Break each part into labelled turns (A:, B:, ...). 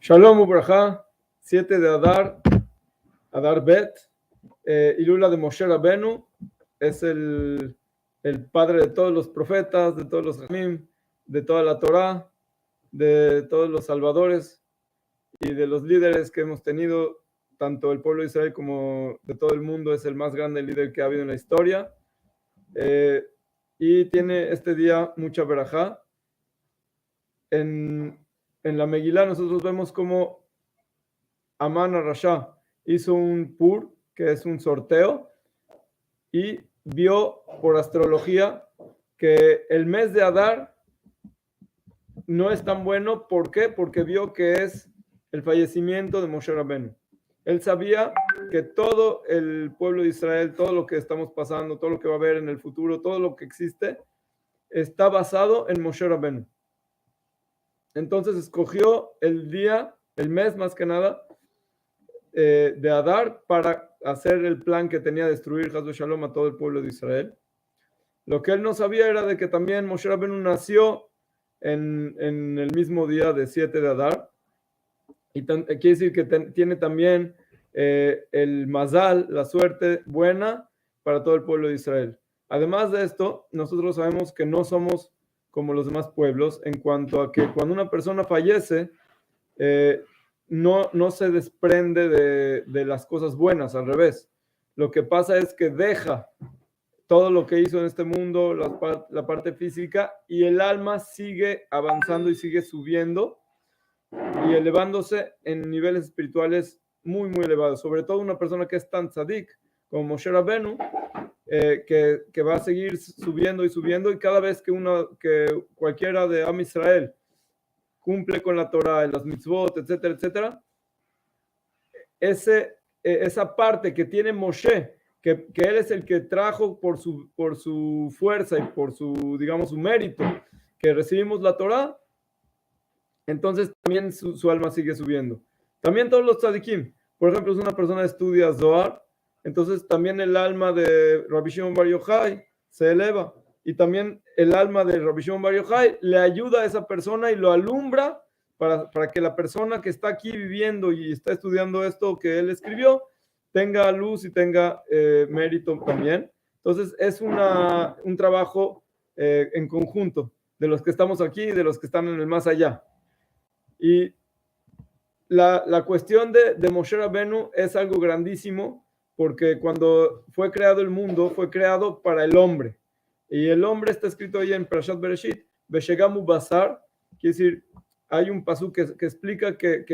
A: Shalom Ubraja, 7 de Adar, Adar Bet, Ilula de Moshe Rabenu, es el padre de todos los profetas, de todos los Jamim, de toda la Torá, de todos los salvadores y de los líderes que hemos tenido, tanto el pueblo de Israel como de todo el mundo. Es el más grande líder que ha habido en la historia. Y tiene este día mucha verajá. En la Megilá nosotros vemos como Amán Rasha hizo un pur, que es un sorteo, y vio por astrología que el mes de Adar no es tan bueno. ¿Por qué? Porque vio que es el fallecimiento de Moshe Rabenu. Él sabía que todo el pueblo de Israel, todo lo que estamos pasando, todo lo que va a haber en el futuro, todo lo que existe, está basado en Moshe Rabenu. Entonces escogió el día, el mes más que nada, de Adar para hacer el plan que tenía de destruir Haz Shalom a todo el pueblo de Israel. Lo que él no sabía era de que también Moshe Rabenu nació en el mismo día de 7 de Adar, y quiere decir que tiene también el mazal, la suerte buena para todo el pueblo de Israel. Además de esto, nosotros sabemos que no somos como los demás pueblos en cuanto a que cuando una persona fallece, no se desprende de las cosas buenas, al revés. Lo que pasa es que deja todo lo que hizo en este mundo, la parte física, y el alma sigue avanzando y sigue subiendo y elevándose en niveles espirituales muy, muy elevados. Sobre todo una persona que es tan tzadik como Moshe Rabenu, que va a seguir subiendo y subiendo, y cada vez que cualquiera de Am Israel cumple con la Torah, las mitzvot, etcétera, etcétera, esa parte que tiene Moshe, que él es el que trajo por su fuerza y por digamos, su mérito, que recibimos la Torah, entonces también su alma sigue subiendo. También todos los tzadikim, por ejemplo, si una persona estudia Zohar, entonces también el alma de Rabbi Shimon Bar Yochai se eleva, y también el alma de Rabbi Shimon Bar Yochai le ayuda a esa persona y lo alumbra para que la persona que está aquí viviendo y está estudiando esto que él escribió tenga luz y tenga mérito también. Entonces es un trabajo en conjunto de los que estamos aquí y de los que están en el más allá. Y la cuestión de Moshe Rabenu es algo grandísimo, porque cuando fue creado el mundo, fue creado para el hombre. Y el hombre está escrito ahí en Parashat Bereshit, Beshegamu Basar, quiere decir, hay un pasuk que explica que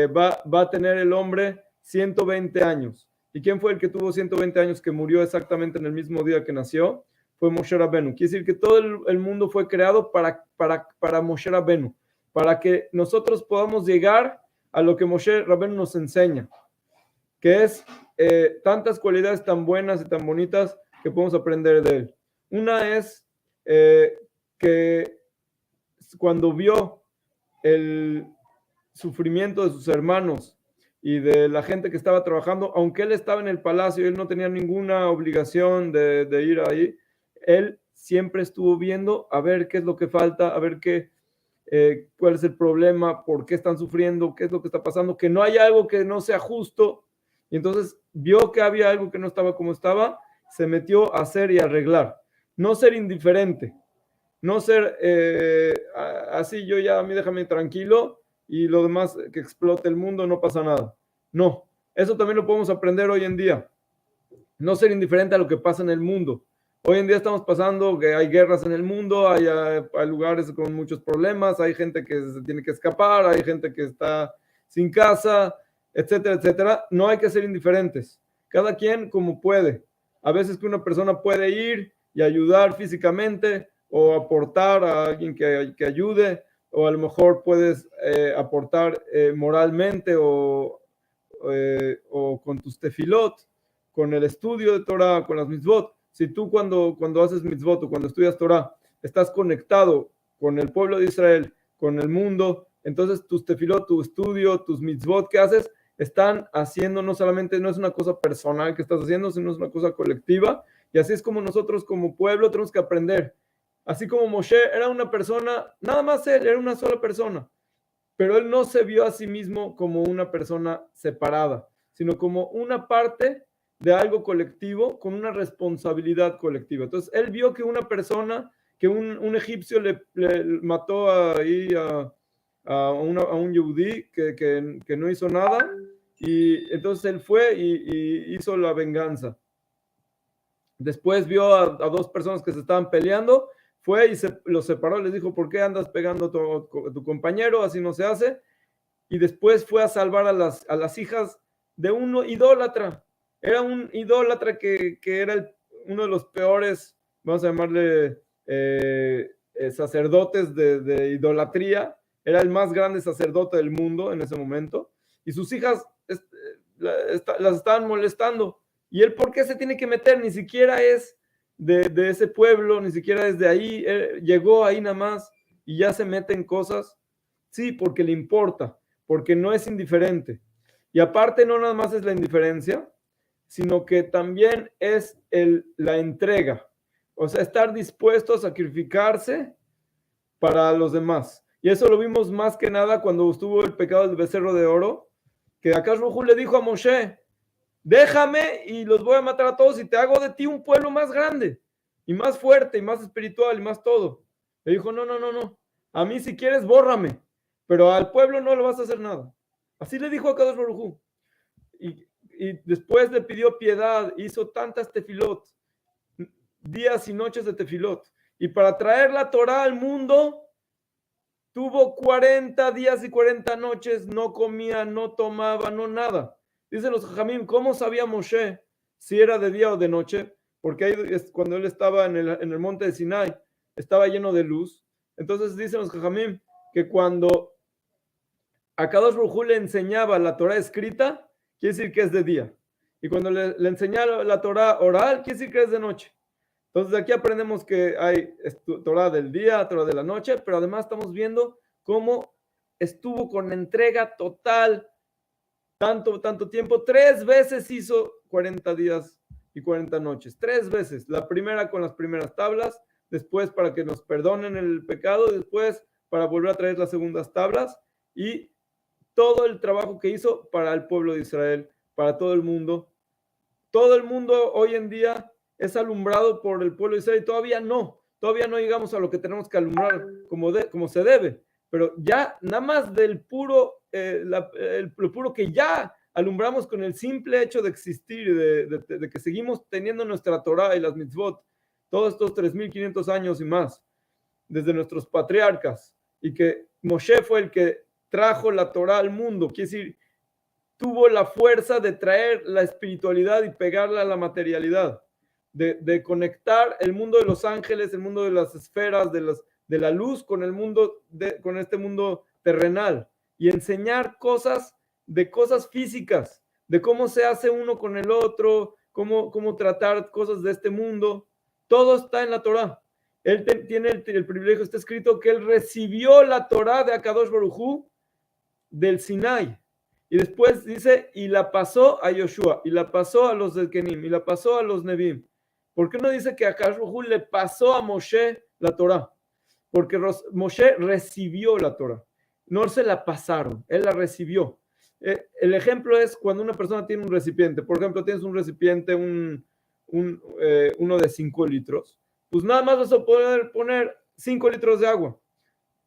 A: va a tener el hombre 120 años. ¿Y quién fue el que tuvo 120 años que murió exactamente en el mismo día que nació? Fue Moshe Rabenu. Quiere decir que todo el mundo fue creado para Moshe Rabenu, para que nosotros podamos llegar a lo que Moshe Rabenu nos enseña, que es tantas cualidades tan buenas y tan bonitas que podemos aprender de él. Una es que cuando vio el sufrimiento de sus hermanos y de la gente que estaba trabajando, aunque él estaba en el palacio y él no tenía ninguna obligación de ir ahí, él siempre estuvo viendo a ver qué es lo que falta, a ver cuál es el problema, por qué están sufriendo, qué es lo que está pasando, que no hay algo que no sea justo. Y entonces vio que había algo que no estaba como estaba, se metió a hacer y arreglar. No ser indiferente, no ser así, yo ya, a mí déjame tranquilo y lo demás que explote el mundo, no pasa nada. No, eso también lo podemos aprender hoy en día. No ser indiferente a lo que pasa en el mundo. Hoy en día estamos pasando que hay guerras en el mundo, hay lugares con muchos problemas, hay gente que se tiene que escapar, hay gente que está sin casa, etcétera, etcétera. No hay que ser indiferentes. Cada quien como puede. A veces que una persona puede ir y ayudar físicamente o aportar a alguien que ayude, o a lo mejor puedes aportar moralmente o con tus tefilot, con el estudio de Torah, con las mitzvot. Si tú cuando haces mitzvot o cuando estudias Torah estás conectado con el pueblo de Israel, con el mundo, entonces tus tefilot, tu estudio, tus mitzvot que haces, están haciendo no solamente, no es una cosa personal que estás haciendo, sino es una cosa colectiva. Y así es como nosotros como pueblo tenemos que aprender. Así como Moshe era una persona, nada más él, era una sola persona, pero él no se vio a sí mismo como una persona separada, sino como una parte de algo colectivo con una responsabilidad colectiva. Entonces, él vio que una persona, que un egipcio le mató a un yehudí que no hizo nada, y entonces él fue y hizo la venganza. Después vio a dos personas que se estaban peleando, fue y los separó, les dijo, ¿por qué andas pegando a tu compañero? Así no se hace. Y después fue a salvar a las hijas de un idólatra. Era un idólatra que era uno de los peores, vamos a llamarle, sacerdotes de idolatría. Era el más grande sacerdote del mundo en ese momento. Y sus hijas las estaban molestando. ¿Y él por qué se tiene que meter? Ni siquiera es de ese pueblo, ni siquiera es de ahí. Llegó ahí nada más y ya se mete en cosas. Sí, porque le importa, porque no es indiferente. Y aparte no nada más es la indiferencia, sino que también es la entrega. O sea, estar dispuesto a sacrificarse para los demás. Y eso lo vimos más que nada cuando estuvo el pecado del becerro de oro, que Akash Baruj Hu le dijo a Moshe, déjame y los voy a matar a todos y te hago de ti un pueblo más grande y más fuerte y más espiritual y más todo. Le dijo, no, no, no, no. A mí si quieres, bórrame, pero al pueblo no le vas a hacer nada. Así le dijo a Kadosh Baruj Hu. Y después le pidió piedad, hizo tantas tefilot, días y noches de tefilot. Y para traer la Torah al mundo, tuvo 40 días y 40 noches, no comía, no tomaba, no nada. Dicen los Jajamim, ¿cómo sabía Moshe si era de día o de noche? Porque ahí cuando él estaba en el monte de Sinai, estaba lleno de luz. Entonces dicen los Jajamim que cuando a Kadosh Baruj Hu le enseñaba la Torah escrita, quiere decir que es de día. Y cuando le enseñaba la Torah oral, quiere decir que es de noche. Entonces, de aquí aprendemos que hay Torah del día, Torah de la noche, pero además estamos viendo cómo estuvo con entrega total tanto tiempo. 3 veces hizo 40 días y 40 noches. 3 veces. La primera con las primeras tablas, después para que nos perdonen el pecado, después para volver a traer las segundas tablas y todo el trabajo que hizo para el pueblo de Israel, para todo el mundo. Todo el mundo hoy en día es alumbrado por el pueblo de Israel y todavía no llegamos a lo que tenemos que alumbrar como se debe, pero ya nada más del puro, lo puro que ya alumbramos con el simple hecho de existir y de que seguimos teniendo nuestra Torah y las mitzvot todos estos 3.500 años y más, desde nuestros patriarcas, y que Moshe fue el que trajo la Torah al mundo, quiere decir, tuvo la fuerza de traer la espiritualidad y pegarla a la materialidad, de conectar el mundo de los ángeles, el mundo de las esferas, de la luz con el mundo, con este mundo terrenal y enseñar cosas físicas, de cómo se hace uno con el otro, cómo tratar cosas de este mundo. Todo está en la Torah. Él tiene el privilegio, está escrito que él recibió la Torah de Akadosh Baruj Hu del Sinai. Y después dice, y la pasó a Yoshua, y la pasó a los del Kenim, y la pasó a los Nevim. ¿Por qué no dice que a Akash Baruj Hu le pasó a Moshe la Torah? Porque Moshe recibió la Torah. No se la pasaron, él la recibió. El ejemplo es cuando una persona tiene un recipiente. Por ejemplo, tienes un recipiente, uno de 5 litros. Pues nada más vas a poder poner 5 litros de agua.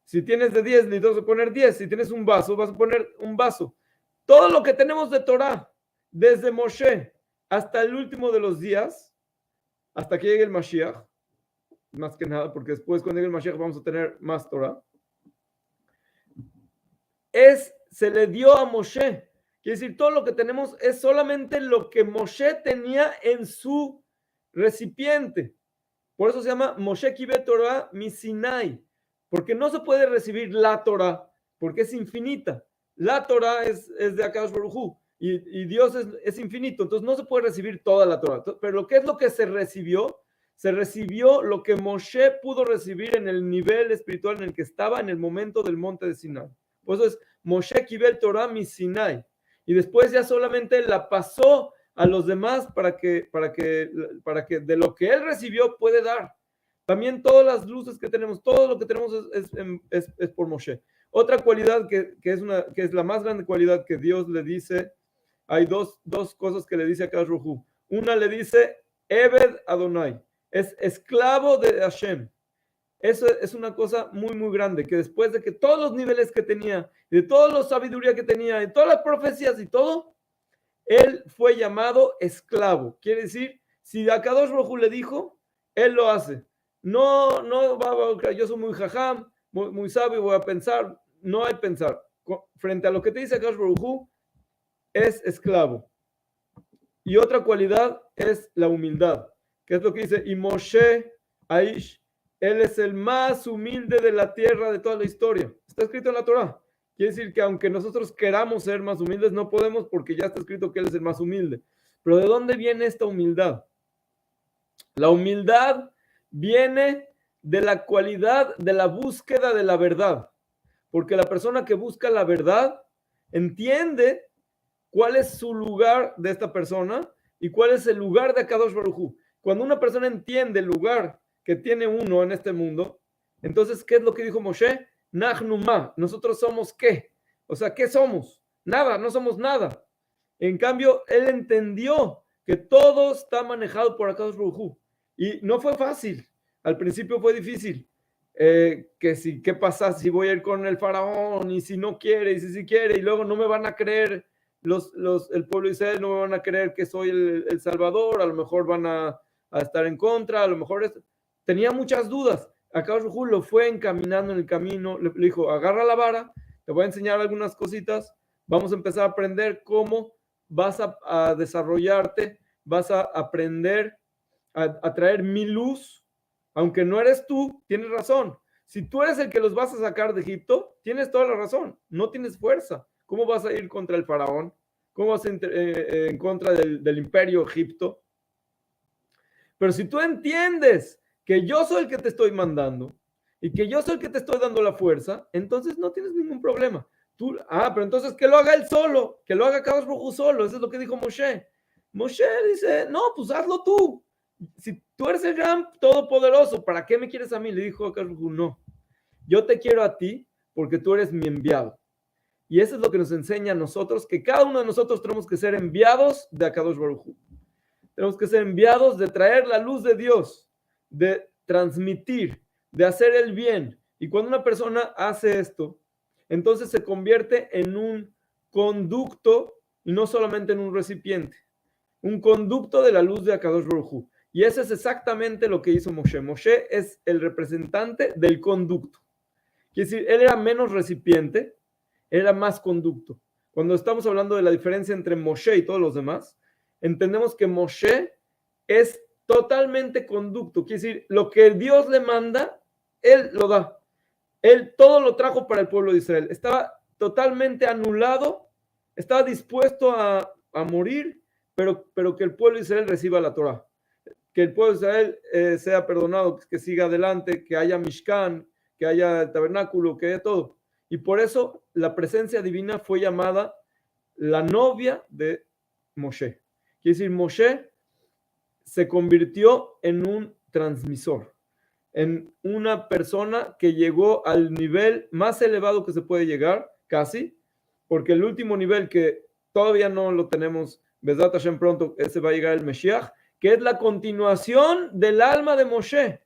A: Si tienes de 10 litros, vas a poner 10. Si tienes un vaso, vas a poner un vaso. Todo lo que tenemos de Torah, desde Moshe hasta el último de los días, hasta que llegue el Mashiach, más que nada, porque después cuando llegue el Mashiach vamos a tener más Torah, se le dio a Moshe. Quiere decir, todo lo que tenemos es solamente lo que Moshe tenía en su recipiente. Por eso se llama Moshe Kibet Torah Misinai, porque no se puede recibir la Torah, porque es infinita. La Torah es de Akadosh Baruj Hu y Dios es infinito, entonces no se puede recibir toda la Torah. Pero lo que es lo que se recibió lo que Moshe pudo recibir en el nivel espiritual en el que estaba en el momento del monte de Sinai. Por eso es Moshe Kibel Torah mi Sinai. Y después ya solamente la pasó a los demás para que de lo que él recibió puede dar. También todas las luces que tenemos, todo lo que tenemos es por Moshe. Otra cualidad que es la más grande cualidad que Dios le dice, hay dos cosas que le dice a Akadosh Baruj Hu. Una le dice, Eved Adonai, es esclavo de Hashem. Eso es una cosa muy, muy grande, que después de que todos los niveles que tenía, de toda la sabiduría que tenía, de todas las profecías y todo, él fue llamado esclavo. Quiere decir, si Akadosh Baruj Hu le dijo, él lo hace. No va, yo soy muy jajam, muy sabio, voy a pensar. No hay pensar. Frente a lo que te dice Akadosh Baruj Hu, es esclavo. Y otra cualidad es la humildad, que es lo que dice, y Moshe Aish, él es el más humilde de la tierra de toda la historia. Está escrito en la Torah. Quiere decir que aunque nosotros queramos ser más humildes, no podemos porque ya está escrito que él es el más humilde. Pero ¿de dónde viene esta humildad? La humildad viene de la cualidad de la búsqueda de la verdad. Porque la persona que busca la verdad entiende cuál es su lugar de esta persona y cuál es el lugar de Akadosh Baruj Hu. Cuando una persona entiende el lugar que tiene uno en este mundo, entonces, ¿qué es lo que dijo Moshe? Nachnu ma, nosotros somos ¿qué? O sea, ¿qué somos? Nada, no somos nada. En cambio, él entendió que todo está manejado por Akadosh Baruj Hu. Y no fue fácil. Al principio fue difícil. ¿Qué pasa si voy a ir con el faraón? Y si no quiere, y si quiere, y luego no me van a creer el pueblo de Israel, no me van a creer que soy el Salvador, a lo mejor van a estar en contra, a lo mejor tenía muchas dudas. Akadosh Baruj Hu lo fue encaminando en el camino, le dijo, agarra la vara, te voy a enseñar algunas cositas, vamos a empezar a aprender cómo vas a desarrollarte, vas a aprender a traer mi luz, aunque no eres tú, tienes razón. Si tú eres el que los vas a sacar de Egipto, tienes toda la razón, no tienes fuerza. ¿Cómo vas a ir contra el faraón? ¿Cómo vas a ir en contra del imperio Egipto? Pero si tú entiendes que yo soy el que te estoy mandando y que yo soy el que te estoy dando la fuerza, entonces no tienes ningún problema. Pero entonces que lo haga él solo, que lo haga Akadosh Baruj Hu solo. Eso es lo que dijo Moshe. Moshe dice, no, pues hazlo tú. Si tú eres el gran todopoderoso, ¿para qué me quieres a mí? Le dijo Akadosh Baruj Hu, no. Yo te quiero a ti porque tú eres mi enviado. Y eso es lo que nos enseña a nosotros, que cada uno de nosotros tenemos que ser enviados de Akadosh Baruj Hu. Tenemos que ser enviados de traer la luz de Dios, de transmitir, de hacer el bien. Y cuando una persona hace esto, entonces se convierte en un conducto y no solamente en un recipiente. Un conducto de la luz de Akadosh Baruj Hu. Y eso es exactamente lo que hizo Moshe. Moshe es el representante del conducto. Quiere decir, él era menos recipiente, era más conducto. Cuando estamos hablando de la diferencia entre Moshe y todos los demás, entendemos que Moshe es totalmente conducto. Quiere decir, lo que Dios le manda, él lo da. Él todo lo trajo para el pueblo de Israel. Estaba totalmente anulado, estaba dispuesto a morir, pero que el pueblo de Israel reciba la Torah. Que el pueblo de Israel sea perdonado, que siga adelante, que haya Mishkan, que haya tabernáculo, que haya todo. Y por eso la presencia divina fue llamada la novia de Moshe. Quiere decir, Moshe se convirtió en un transmisor, en una persona que llegó al nivel más elevado que se puede llegar, casi, porque el último nivel que todavía no lo tenemos, Bezrat Hashem pronto, ese va a llegar el Mesías, que es la continuación del alma de Moshe.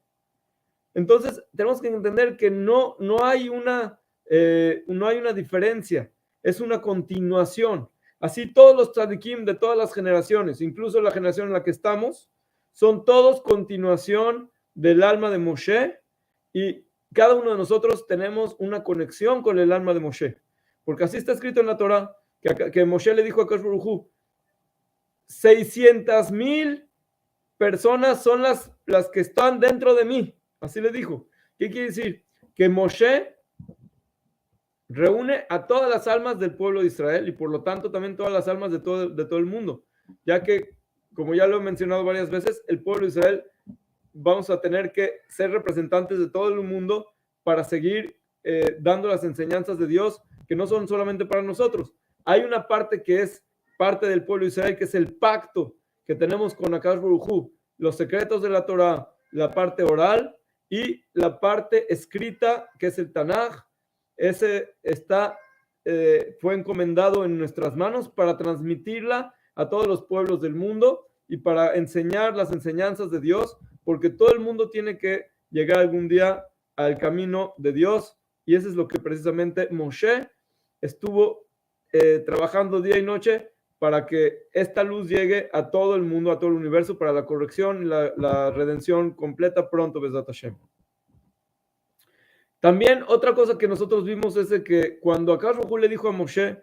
A: Entonces, tenemos que entender que no hay una diferencia, es una continuación. Así todos los tzadikim de todas las generaciones, incluso la generación en la que estamos, son todos continuación del alma de Moshe y cada uno de nosotros tenemos una conexión con el alma de Moshe. Porque así está escrito en la Torah, que Moshe le dijo a Akadosh Baruj Hu, 600,000 personas son las que están dentro de mí. Así le dijo. ¿Qué quiere decir? Que Moshe reúne a todas las almas del pueblo de Israel y por lo tanto también todas las almas de todo el mundo. Ya que, como ya lo he mencionado varias veces, el pueblo de Israel vamos a tener que ser representantes de todo el mundo para seguir dando las enseñanzas de Dios que no son solamente para nosotros. Hay una parte que es parte del pueblo de Israel, que es el pacto que tenemos con Akadosh Baruj Hu, los secretos de la Torah, la parte oral y la parte escrita, que es el Tanaj, ese fue encomendado en nuestras manos para transmitirla a todos los pueblos del mundo y para enseñar las enseñanzas de Dios, porque todo el mundo tiene que llegar algún día al camino de Dios, y eso es lo que precisamente Moshe estuvo trabajando día y noche para que esta luz llegue a todo el mundo, a todo el universo, para la corrección y la redención completa pronto, Besat Hashem. También otra cosa que nosotros vimos es de que cuando Akash Baruj Hu le dijo a Moshe,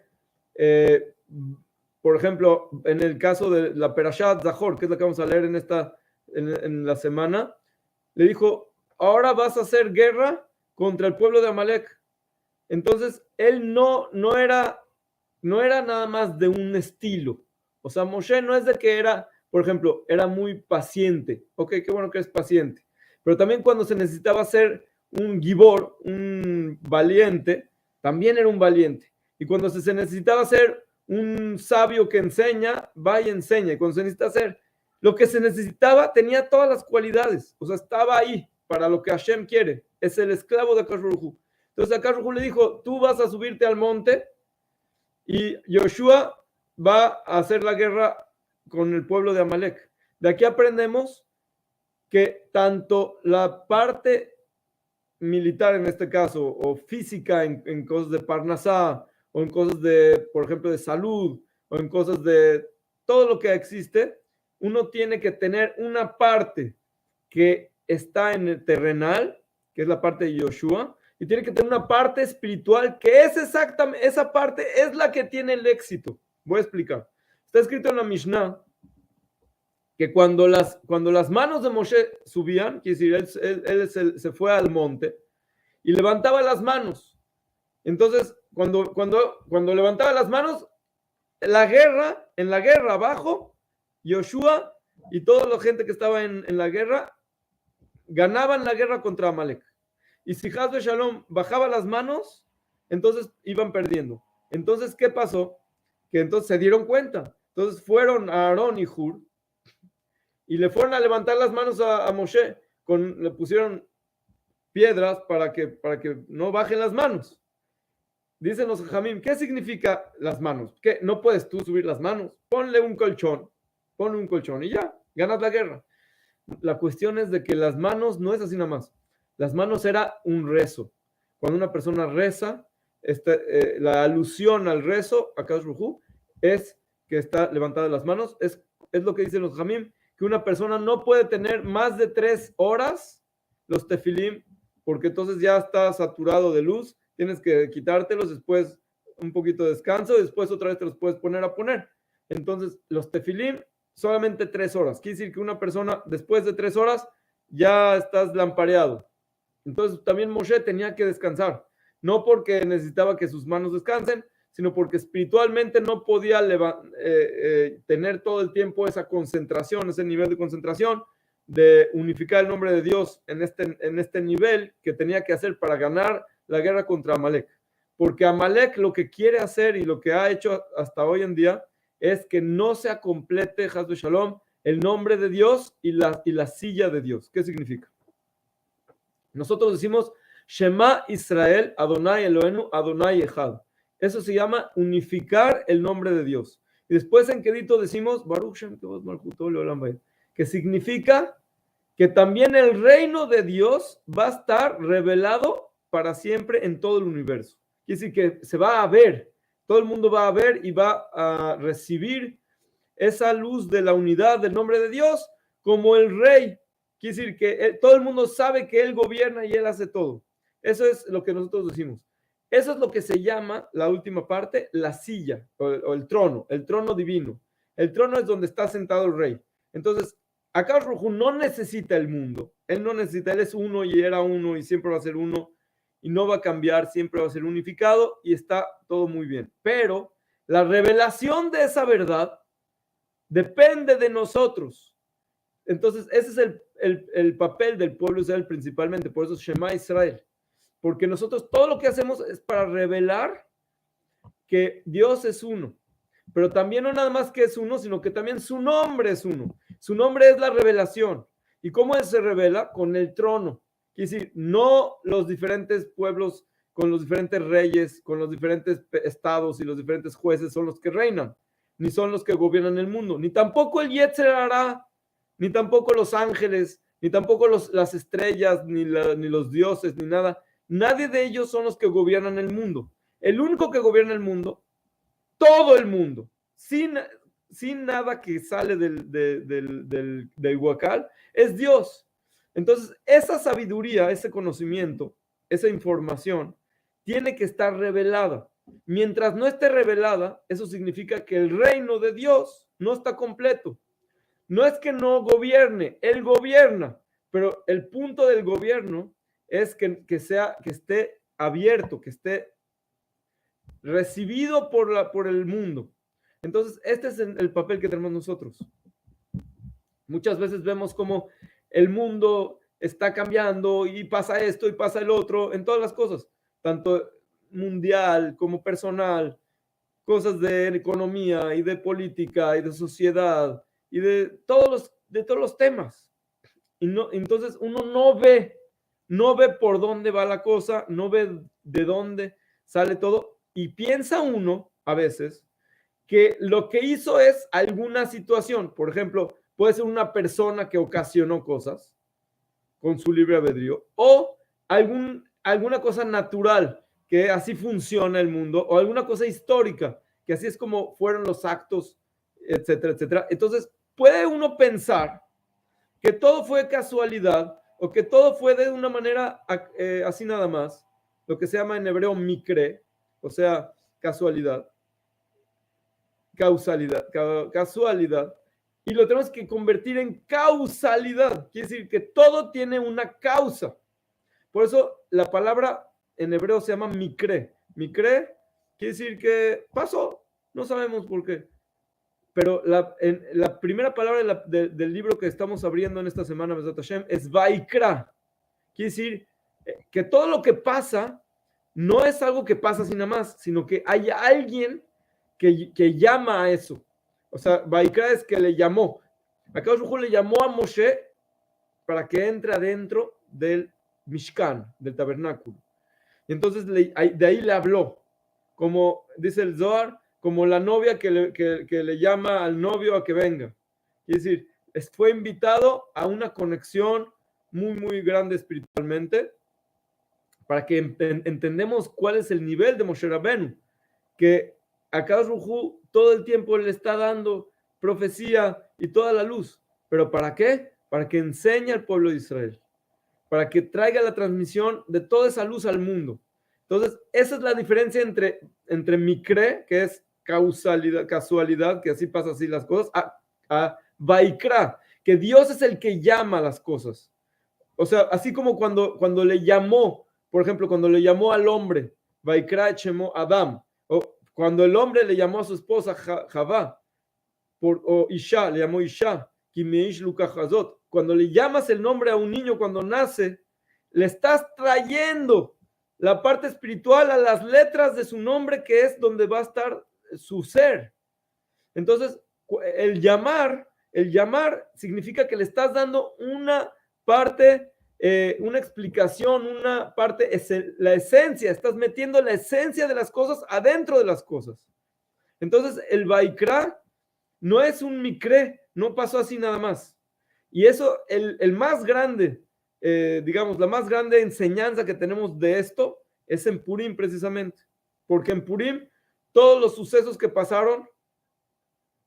A: por ejemplo, en el caso de la Perashat Zahor, que es la que vamos a leer en la semana, le dijo, ahora vas a hacer guerra contra el pueblo de Amalek. Entonces, él no era nada más de un estilo. O sea, Moshe no es de que era, por ejemplo, era muy paciente. Ok, qué bueno que es paciente. Pero también cuando se necesitaba ser un gibor, un valiente, también era un valiente. Y cuando se necesitaba ser un sabio que enseña, va y enseña. Y cuando se necesita hacer lo que se necesitaba, tenía todas las cualidades. O sea, estaba ahí para lo que Hashem quiere. Es el esclavo de Akash Baruj Hu. Entonces Akash Baruj Hu le dijo, tú vas a subirte al monte y Yoshua va a hacer la guerra con el pueblo de Amalek. De aquí aprendemos que tanto la parte militar en este caso, o física en cosas de Parnasá, o en cosas de, por ejemplo, de salud, o en cosas de todo lo que existe, uno tiene que tener una parte que está en el terrenal, que es la parte de Yoshua, y tiene que tener una parte espiritual, que es exactamente, esa parte es la que tiene el éxito. Voy a explicar. Está escrito en la Mishnah que cuando las manos de Moshe subían, quiere decir, él se fue al monte y levantaba las manos. Entonces, cuando levantaba las manos, en la guerra abajo, Yoshua y toda la gente que estaba en la guerra ganaban la guerra contra Amalek. Y si Hazbe Shalom bajaba las manos, entonces iban perdiendo. Entonces, ¿qué pasó? Que entonces se dieron cuenta. Entonces fueron a Aarón y Hur y le fueron a levantar las manos a Moshe. Le pusieron piedras para que no bajen las manos. Dicen los Jamim, ¿qué significa las manos? ¿Qué? No puedes tú subir las manos. Ponle un colchón y ya, ganas la guerra. La cuestión es de que las manos no es así nada más. Las manos era un rezo. Cuando una persona reza, la alusión al rezo, a Akash Baruj Hu, es que está levantada las manos. Es lo que dicen los Jamim, que una persona no puede tener más de 3 horas los tefilim, porque entonces ya está saturado de luz, tienes que quitártelos, después un poquito de descanso, después otra vez te los puedes poner. Entonces, los tefilim, solamente 3 horas. Quiere decir que una persona, después de 3 horas, ya estás lampareado. Entonces, también Moshe tenía que descansar, no porque necesitaba que sus manos descansen, sino porque espiritualmente no podía tener todo el tiempo esa concentración, ese nivel de concentración, de unificar el nombre de Dios en este nivel que tenía que hacer para ganar la guerra contra Amalek. Porque Amalek lo que quiere hacer y lo que ha hecho hasta hoy en día es que no se complete, Hazbe Shalom, el nombre de Dios y la silla de Dios. ¿Qué significa? Nosotros decimos Shema Israel, Adonai Eloheinu, Adonai Echad. Eso se llama unificar el nombre de Dios. Y después en Kedito decimos Baruch Shem Kevod Malchuto Leolam Vaed, que significa que también el reino de Dios va a estar revelado para siempre en todo el universo. Quiere decir que se va a ver, todo el mundo va a ver y va a recibir esa luz de la unidad del nombre de Dios como el rey. Quiere decir que todo el mundo sabe que él gobierna y él hace todo. Eso es lo que nosotros decimos. Eso es lo que se llama, la última parte, la silla o el trono divino. El trono es donde está sentado el rey. Entonces, Akash Baruj Hu no necesita el mundo. Él no necesita, él es uno y era uno y siempre va a ser uno y no va a cambiar, siempre va a ser unificado y está todo muy bien. Pero la revelación de esa verdad depende de nosotros. Entonces, ese es el papel del pueblo de Israel principalmente, por eso Shema Israel. Porque nosotros todo lo que hacemos es para revelar que Dios es uno. Pero también no nada más que es uno, sino que también su nombre es uno. Su nombre es la revelación. ¿Y cómo se revela? Con el trono. Quiere decir, no los diferentes pueblos con los diferentes reyes, con los diferentes estados y los diferentes jueces son los que reinan, ni son los que gobiernan el mundo, ni tampoco el Yetzer Hará, ni tampoco los ángeles, ni tampoco las estrellas, ni los dioses, ni nada. Nadie de ellos son los que gobiernan el mundo. El único que gobierna el mundo, todo el mundo, sin nada que sale del huacal, es Dios. Entonces, esa sabiduría, ese conocimiento, esa información, tiene que estar revelada. Mientras no esté revelada, eso significa que el reino de Dios no está completo. No es que no gobierne, él gobierna, pero el punto del gobierno es que esté abierto, que esté recibido por el mundo. Entonces, este es el papel que tenemos nosotros. Muchas veces vemos como el mundo está cambiando y pasa esto y pasa el otro en todas las cosas, tanto mundial como personal, cosas de economía y de política y de sociedad y de todos los temas. Y no, entonces uno no ve por dónde va la cosa, no ve de dónde sale todo y piensa uno a veces que lo que hizo es alguna situación, por ejemplo, puede ser una persona que ocasionó cosas con su libre albedrío o alguna cosa natural que así funciona el mundo o alguna cosa histórica que así es como fueron los actos, etcétera, etcétera. Entonces, puede uno pensar que todo fue casualidad o que todo fue de una manera así nada más, lo que se llama en hebreo mikre, o sea, casualidad, casualidad, y lo tenemos que convertir en causalidad, quiere decir que todo tiene una causa. Por eso la palabra en hebreo se llama mikre. Mikre quiere decir que pasó, no sabemos por qué. Pero la primera palabra del libro que estamos abriendo en esta semana, Besat Hashem, es Vaikra. Quiere decir que todo lo que pasa no es algo que pasa así nada más, sino que hay alguien que llama a eso. O sea, Vaikra es que le llamó. Acá le llamó a Moshe para que entre adentro del Mishkan, del tabernáculo. Y entonces de ahí le habló. Como dice el Zohar, como la novia que le llama al novio a que venga. Es decir, fue invitado a una conexión muy, muy grande espiritualmente para que entendemos cuál es el nivel de Moshe Rabenu, que a Kadosh Baruj Hu todo el tiempo le está dando profecía y toda la luz. ¿Pero para qué? Para que enseñe al pueblo de Israel, para que traiga la transmisión de toda esa luz al mundo. Entonces, esa es la diferencia entre Mikre, que es casualidad, que así pasa así las cosas, a Vaikra, que Dios es el que llama las cosas. O sea, así como cuando le llamó, por ejemplo, cuando le llamó al hombre, Vaikra Chemo Adam, o cuando el hombre le llamó a su esposa Javá, o Isha, le llamó Isha, Kimeish Lukahazot. Cuando le llamas el nombre a un niño cuando nace, le estás trayendo la parte espiritual a las letras de su nombre, que es donde va a estar su ser. Entonces, el llamar significa que le estás dando una parte, una explicación, una parte, la esencia, estás metiendo la esencia de las cosas adentro de las cosas. Entonces, el Vaikra no es un Mikre, no pasó así nada más. Y eso, el más grande, digamos, la más grande enseñanza que tenemos de esto es en Purim precisamente. Porque en Purim todos los sucesos que pasaron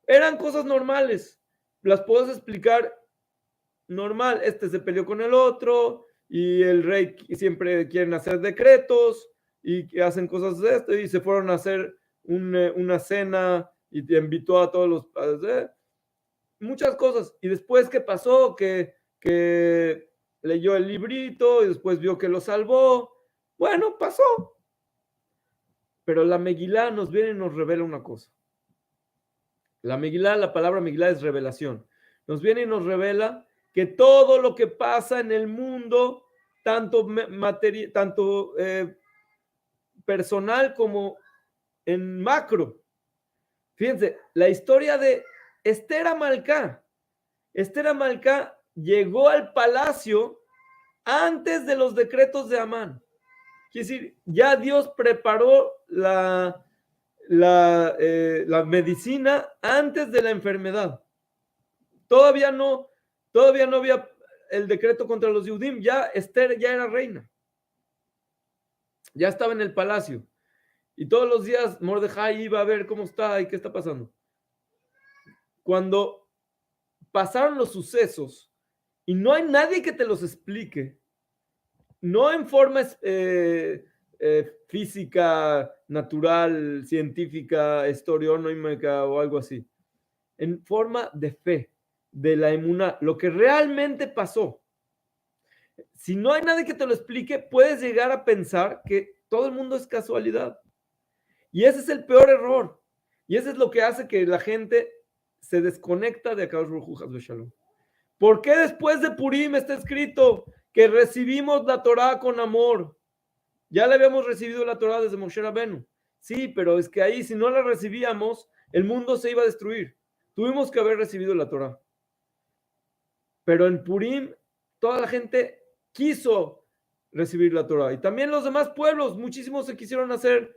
A: eran cosas normales. Las puedes explicar normal. Este se peleó con el otro y el rey siempre quieren hacer decretos y hacen cosas de esto y se fueron a hacer una cena y te invitó a todos los... muchas cosas. Y después, ¿qué pasó? Que leyó el librito y después vio que lo salvó. Bueno, pasó. Pero la Megilá nos viene y nos revela una cosa. La Megilá, la palabra Megilá es revelación. Nos viene y nos revela que todo lo que pasa en el mundo, tanto personal como en macro. Fíjense, la historia de Esther Amalcá. Esther Amalcá llegó al palacio antes de los decretos de Amán. Quiere decir, ya Dios preparó la medicina antes de la enfermedad. Todavía no había el decreto contra los Yudim, ya Esther ya era reina, ya estaba en el palacio. Y todos los días Mordejai iba a ver cómo está y qué está pasando. Cuando pasaron los sucesos y no hay nadie que te los explique, no en forma física, natural, científica, historionómica o algo así, en forma de fe, de la emuná, lo que realmente pasó. Si no hay nadie que te lo explique, puedes llegar a pensar que todo el mundo es casualidad. Y ese es el peor error. Y eso es lo que hace que la gente se desconecta de Akadosh Baruj Hu, Haz V'Shalom. ¿Por qué después de Purim está escrito que recibimos la Torá con amor? Ya le habíamos recibido la Torá desde Moshe Rabenu. Sí, pero es que ahí si no la recibíamos, el mundo se iba a destruir. Tuvimos que haber recibido la Torá. Pero en Purim, toda la gente quiso recibir la Torá. Y también los demás pueblos, muchísimos se quisieron hacer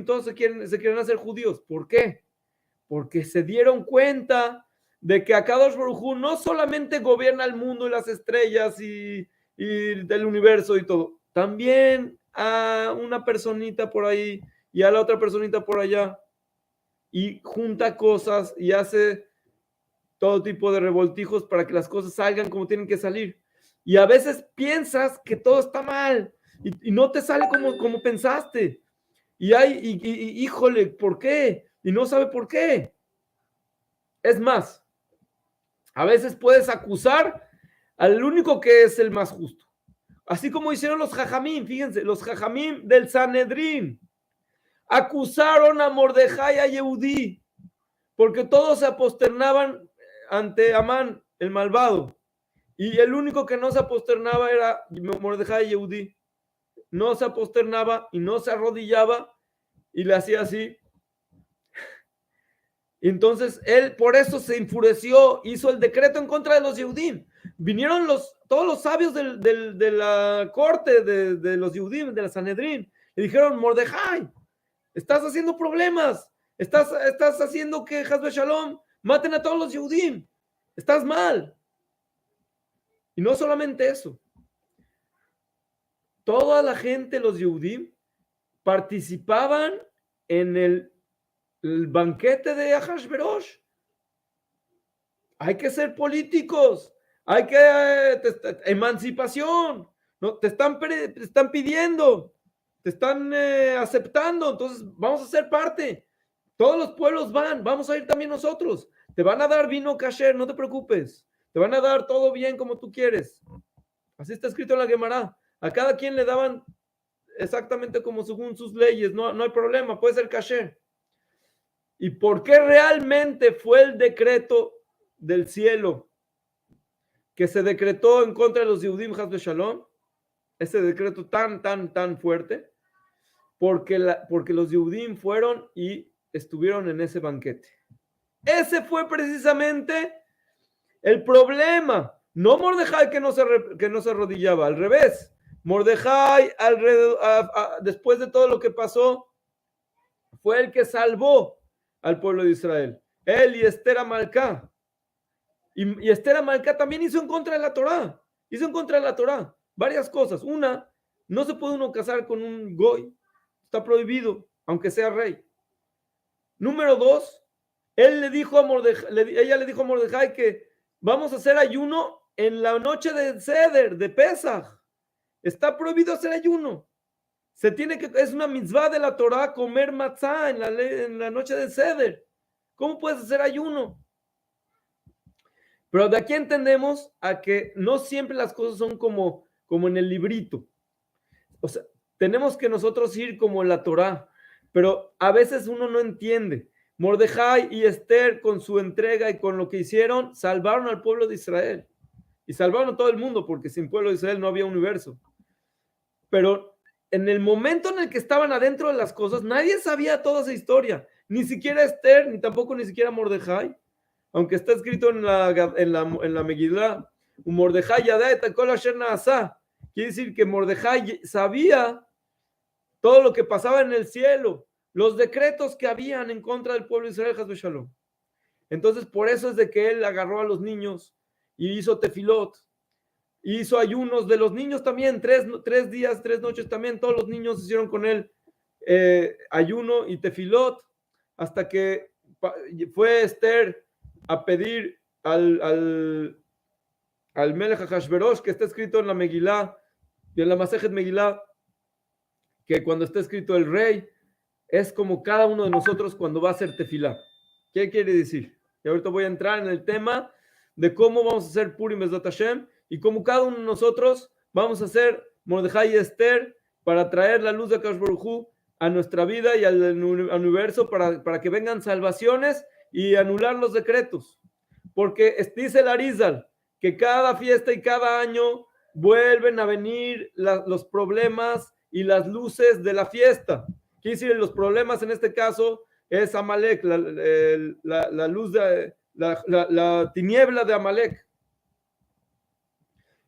A: todos se quieren hacer judíos. ¿Por qué? Porque se dieron cuenta de que Akadosh Baruj Hu no solamente gobierna el mundo y las estrellas y del universo y todo, también a una personita por ahí y a la otra personita por allá, y junta cosas y hace todo tipo de revoltijos para que las cosas salgan como tienen que salir. Y a veces piensas que todo está mal y no te sale como pensaste. Híjole, ¿por qué? Y no sabe por qué. Es más, a veces puedes acusar al único que es el más justo. Así como hicieron los jajamim, fíjense, los jajamim del Sanedrín acusaron a Mordejai, a Yehudí, porque todos se aposternaban ante Amán, el malvado. Y el único que no se aposternaba era Mordejai Yehudí. No se aposternaba y no se arrodillaba y le hacía así. Y entonces él por eso se enfureció, hizo el decreto en contra de los Yehudim. Vinieron todos los sabios de la corte de los Yehudim, de la Sanedrín, y dijeron: Mordejai, estás haciendo problemas, estás haciendo que Haz V'Shalom maten a todos los Yehudim, estás mal. Y no solamente eso, toda la gente, los Yehudim, participaban en el banquete de Ahashverosh. Hay que ser políticos, hay que emancipación, ¿no? Te están pidiendo, te están aceptando, entonces vamos a ser parte. Todos los pueblos vamos a ir también nosotros. Te van a dar vino kasher, no te preocupes. Te van a dar todo bien como tú quieres. Así está escrito en la Gemara. A cada quien le daban exactamente como según sus leyes, no hay problema, puede ser kasher. ¿Y por qué realmente fue el decreto del cielo que se decretó en contra de los Yehudim Haz V'Shalom? Ese decreto tan fuerte, porque los Yehudim fueron y estuvieron en ese banquete. Ese fue precisamente el problema. No Mordejai que no se arrodillaba, al revés. Mordejai, después de todo lo que pasó, fue el que salvó al pueblo de Israel. Él y Esther Amalcá. Y Esther Amalcá también hizo en contra de la Torá. Hizo en contra de la Torá varias cosas. Una, no se puede uno casar con un goy. Está prohibido, aunque sea rey. Número dos, ella le dijo a Mordejai que vamos a hacer ayuno en la noche de Seder, de Pesach. Está prohibido hacer ayuno. Es una mitzvah de la Torá comer matzá en la noche de Seder. ¿Cómo puedes hacer ayuno? Pero de aquí entendemos a que no siempre las cosas son como en el librito. O sea, tenemos que nosotros ir como la Torá, pero a veces uno no entiende. Mordejai y Esther, con su entrega y con lo que hicieron, salvaron al pueblo de Israel. Y salvaron a todo el mundo, porque sin pueblo de Israel no había universo. Pero en el momento en el que estaban adentro de las cosas, nadie sabía toda esa historia. Ni siquiera Esther, ni siquiera Mordejai. Aunque está escrito en la Megilá, Mordejai yada et kol asher naasá. Quiere decir que Mordejai sabía todo lo que pasaba en el cielo, los decretos que habían en contra del pueblo de Israel, Haz Shalom. Entonces, por eso es de que él agarró a los niños y hizo tefilot, y hizo ayunos de los niños también, tres días, 3 noches también, todos los niños hicieron con él ayuno y tefilot, hasta que fue Esther a pedir al Melech Hashverosh, que está escrito en la Megilá, y en la Masejet Megilá, que cuando está escrito el rey, es como cada uno de nosotros cuando va a hacer tefilá. ¿Qué quiere decir? Y ahorita voy a entrar en el tema de cómo vamos a hacer Purim Bezrat Hashem y cómo cada uno de nosotros vamos a hacer Mordejai y Esther para traer la luz de Akadosh Baruj Hu a nuestra vida y al universo para que vengan salvaciones y anular los decretos. Porque dice el Arizal que cada fiesta y cada año vuelven a venir los problemas y las luces de la fiesta. Quiere decir, los problemas en este caso es Amalek, la luz de la tiniebla de Amalek.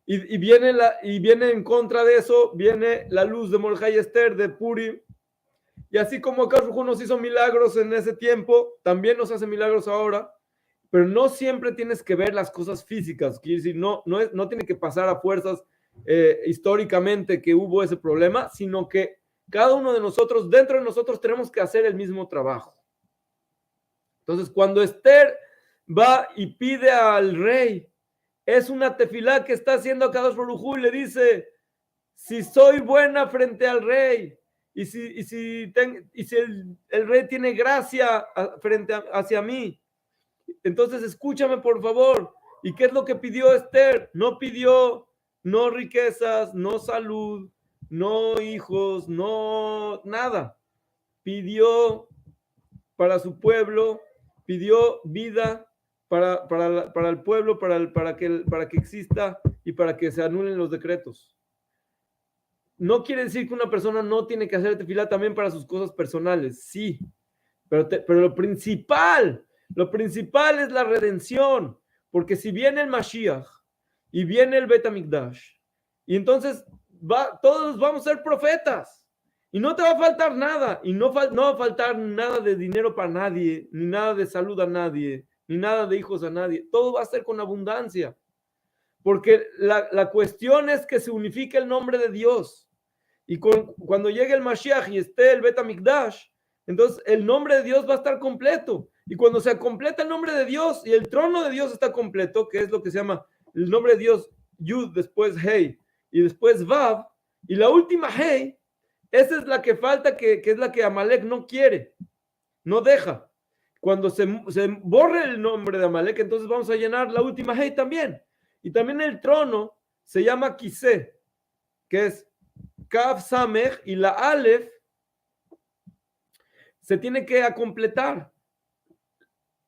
A: Y viene en contra de eso, viene la luz de Mordejai y Esther, de Purim. Y así como Akadosh Baruj Hu nos hizo milagros en ese tiempo, también nos hace milagros ahora. Pero no siempre tienes que ver las cosas físicas. Quiere decir, no tiene que pasar a fuerzas históricamente que hubo ese problema, sino que cada uno de nosotros, dentro de nosotros, tenemos que hacer el mismo trabajo. Entonces, cuando Esther va y pide al rey, es una tefilá que está haciendo a Akadosh Baruj Hu y le dice, si soy buena frente al rey, y si el rey tiene gracia hacia mí, entonces escúchame por favor. ¿Y qué es lo que pidió Esther? No pidió no riquezas, no salud, no hijos, no nada. Pidió para su pueblo, pidió vida para el pueblo, para que exista y para que se anulen los decretos. No quiere decir que una persona no tiene que hacer tefilá también para sus cosas personales, sí, pero lo principal es la redención, porque si viene el Mashiach y viene el Bet HaMikdash, y entonces todos vamos a ser profetas, y no te va a faltar nada, y no va a faltar nada de dinero para nadie, ni nada de salud a nadie, ni nada de hijos a nadie, todo va a ser con abundancia, porque la cuestión es que se unifique el nombre de Dios, y cuando llegue el Mashiach y esté el Bet HaMikdash, entonces el nombre de Dios va a estar completo. Y cuando se completa el nombre de Dios y el trono de Dios está completo, que es lo que se llama el nombre de Dios, Yud, después Hey, y después Vav, y la última Hey, esa es la que falta, que es la que Amalek no quiere, no deja. Cuando se borre el nombre de Amalek, entonces vamos a llenar la última Hey también. Y también el trono se llama Kiseh, que es Kaf Samech, y la Aleph se tiene que completar.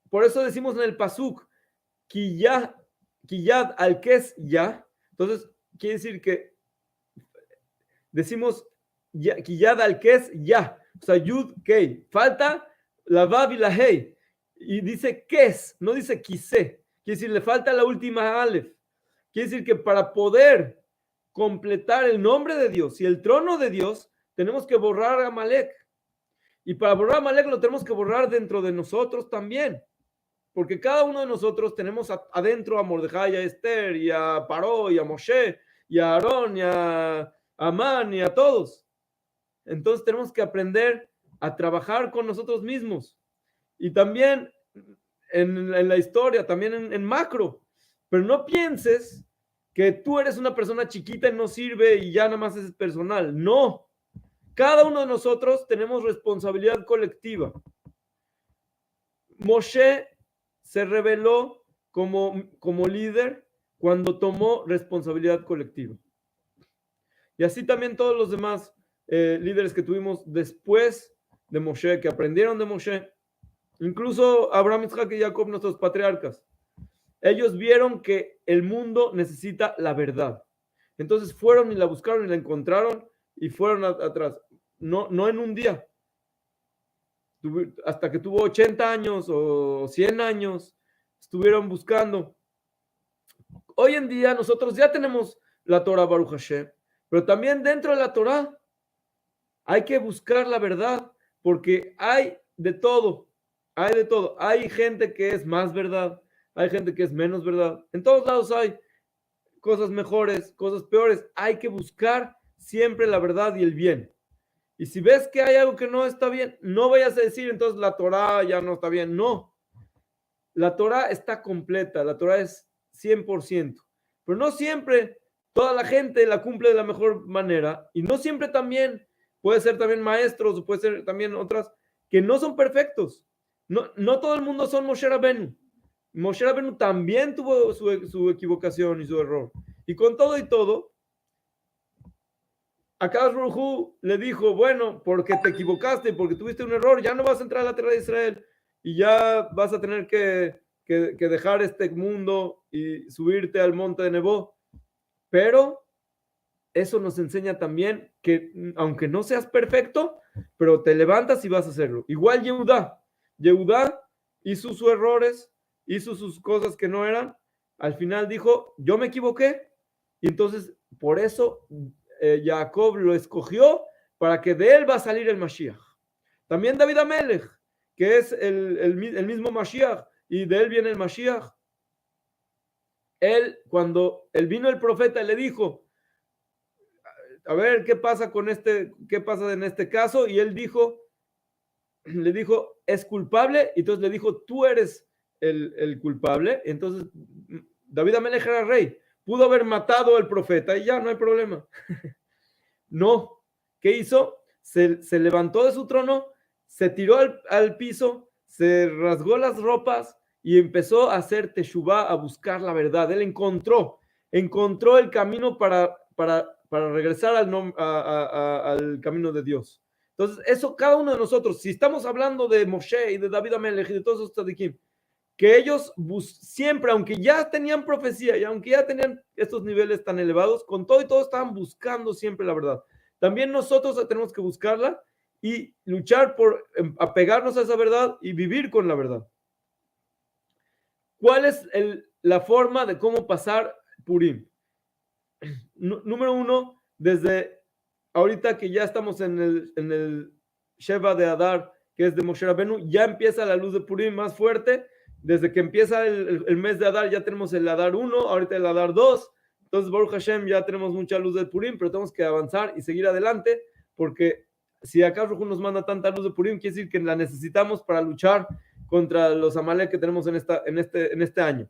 A: Por eso decimos en el pasuk, Kiyad al que es ya. Entonces, quiere decir que decimos Kiyad al que es ya. O sea, Yud, Kei. Falta la Vav y la Hei. Y dice Kes, no dice Kise. Quiere decir, le falta la última Aleph. Quiere decir que para poder completar el nombre de Dios y el trono de Dios, tenemos que borrar a Amalek. Y para borrar a Amalek lo tenemos que borrar dentro de nosotros también. Porque cada uno de nosotros tenemos adentro a Mordejai, a Esther, y a Paró, y a Moshe, y a Aarón, y a Amán, y a todos. Entonces tenemos que aprender a trabajar con nosotros mismos. Y también en la historia, también en macro. Pero no pienses que tú eres una persona chiquita y no sirve y ya nada más es personal. No. Cada uno de nosotros tenemos responsabilidad colectiva. Moshe se reveló como líder cuando tomó responsabilidad colectiva. Y así también todos los demás líderes que tuvimos después de Moshe, que aprendieron de Moshe, incluso Abraham, Isaac y Jacob, nuestros patriarcas, ellos vieron que el mundo necesita la verdad. Entonces fueron y la buscaron y la encontraron y fueron atrás. No en un día. Hasta que tuvo 80 años o 100 años, estuvieron buscando Hoy en día nosotros ya tenemos la Torah Baruch Hashem, pero también dentro de la Torah hay que buscar la verdad, porque hay de todo, hay de todo. Hay gente que es más verdad, hay gente que es menos verdad. En todos lados hay cosas mejores, cosas peores. Hay que buscar siempre la verdad y el bien. Y si ves que hay algo que no está bien, no vayas a decir entonces la Torah ya no está bien. No, la Torah está completa, la Torah es 100%, pero no siempre toda la gente la cumple de la mejor manera y no siempre también, puede ser también maestros o puede ser también otras que no son perfectos. No, no todo el mundo son Moshe Rabenu. Moshe Rabenu también tuvo su equivocación y su error. Y con todo y todo, Akadosh Baruj Hu le dijo, bueno, porque te equivocaste, porque tuviste un error, ya no vas a entrar a la tierra de Israel y ya vas a tener que dejar este mundo y subirte al monte de Nebo. Pero eso nos enseña también que aunque no seas perfecto, pero te levantas y vas a hacerlo. Igual Yehudá hizo sus errores, hizo sus cosas que no eran, al final dijo, yo me equivoqué, y entonces por eso Jacob lo escogió para que de él va a salir el Mashiach. También David Amelech, que es el mismo Mashiach, y de él viene el Mashiach. Él, cuando él vino el profeta, le dijo, a ver, ¿qué pasa qué pasa en este caso? Y él le dijo, es culpable, y entonces le dijo, tú eres el culpable. Entonces, David Amelech era rey, pudo haber matado al profeta y ya no hay problema. No, ¿qué hizo? Se levantó de su trono, se tiró al piso, se rasgó las ropas y empezó a hacer teshuvá, a buscar la verdad. Él encontró el camino para regresar al camino de Dios. Entonces, eso cada uno de nosotros, si estamos hablando de Moshe y de David Amelech y de todos esos tzadikim, que ellos siempre, aunque ya tenían profecía y aunque ya tenían estos niveles tan elevados, con todo y todo estaban buscando siempre la verdad. También nosotros tenemos que buscarla y luchar por apegarnos a esa verdad y vivir con la verdad. ¿Cuál es la forma de cómo pasar Purim? Número uno, desde ahorita que ya estamos en el Sheva de Adar, que es de Moshe Rabenu, ya empieza la luz de Purim más fuerte. Desde que empieza el mes de Adar, ya tenemos el Adar 1, ahorita el Adar 2. Entonces, Baruch Hashem, ya tenemos mucha luz de Purim, pero tenemos que avanzar y seguir adelante, porque si acá Rujú nos manda tanta luz de Purim, quiere decir que la necesitamos para luchar contra los Amalek que tenemos en este año.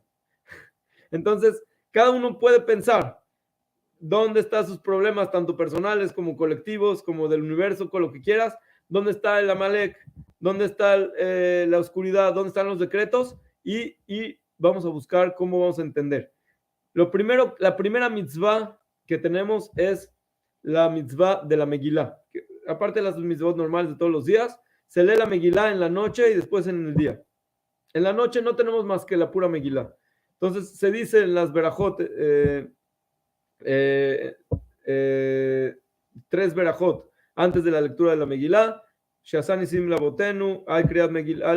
A: Entonces, cada uno puede pensar dónde están sus problemas, tanto personales como colectivos, como del universo, con lo que quieras. ¿Dónde está el Amalek? ¿Dónde está la oscuridad? ¿Dónde están los decretos? Y vamos a buscar cómo vamos a entender. La primera mitzvah que tenemos es la mitzvah de la Megilá. Aparte de las mitzvot normales de todos los días, se lee la Megilá en la noche y después en el día. En la noche no tenemos más que la pura Megilá. Entonces se dice en las Berajot, tres verajot antes de la lectura de la Megilá, Shazan Isim Labotenu, Al Kriyat Megilá,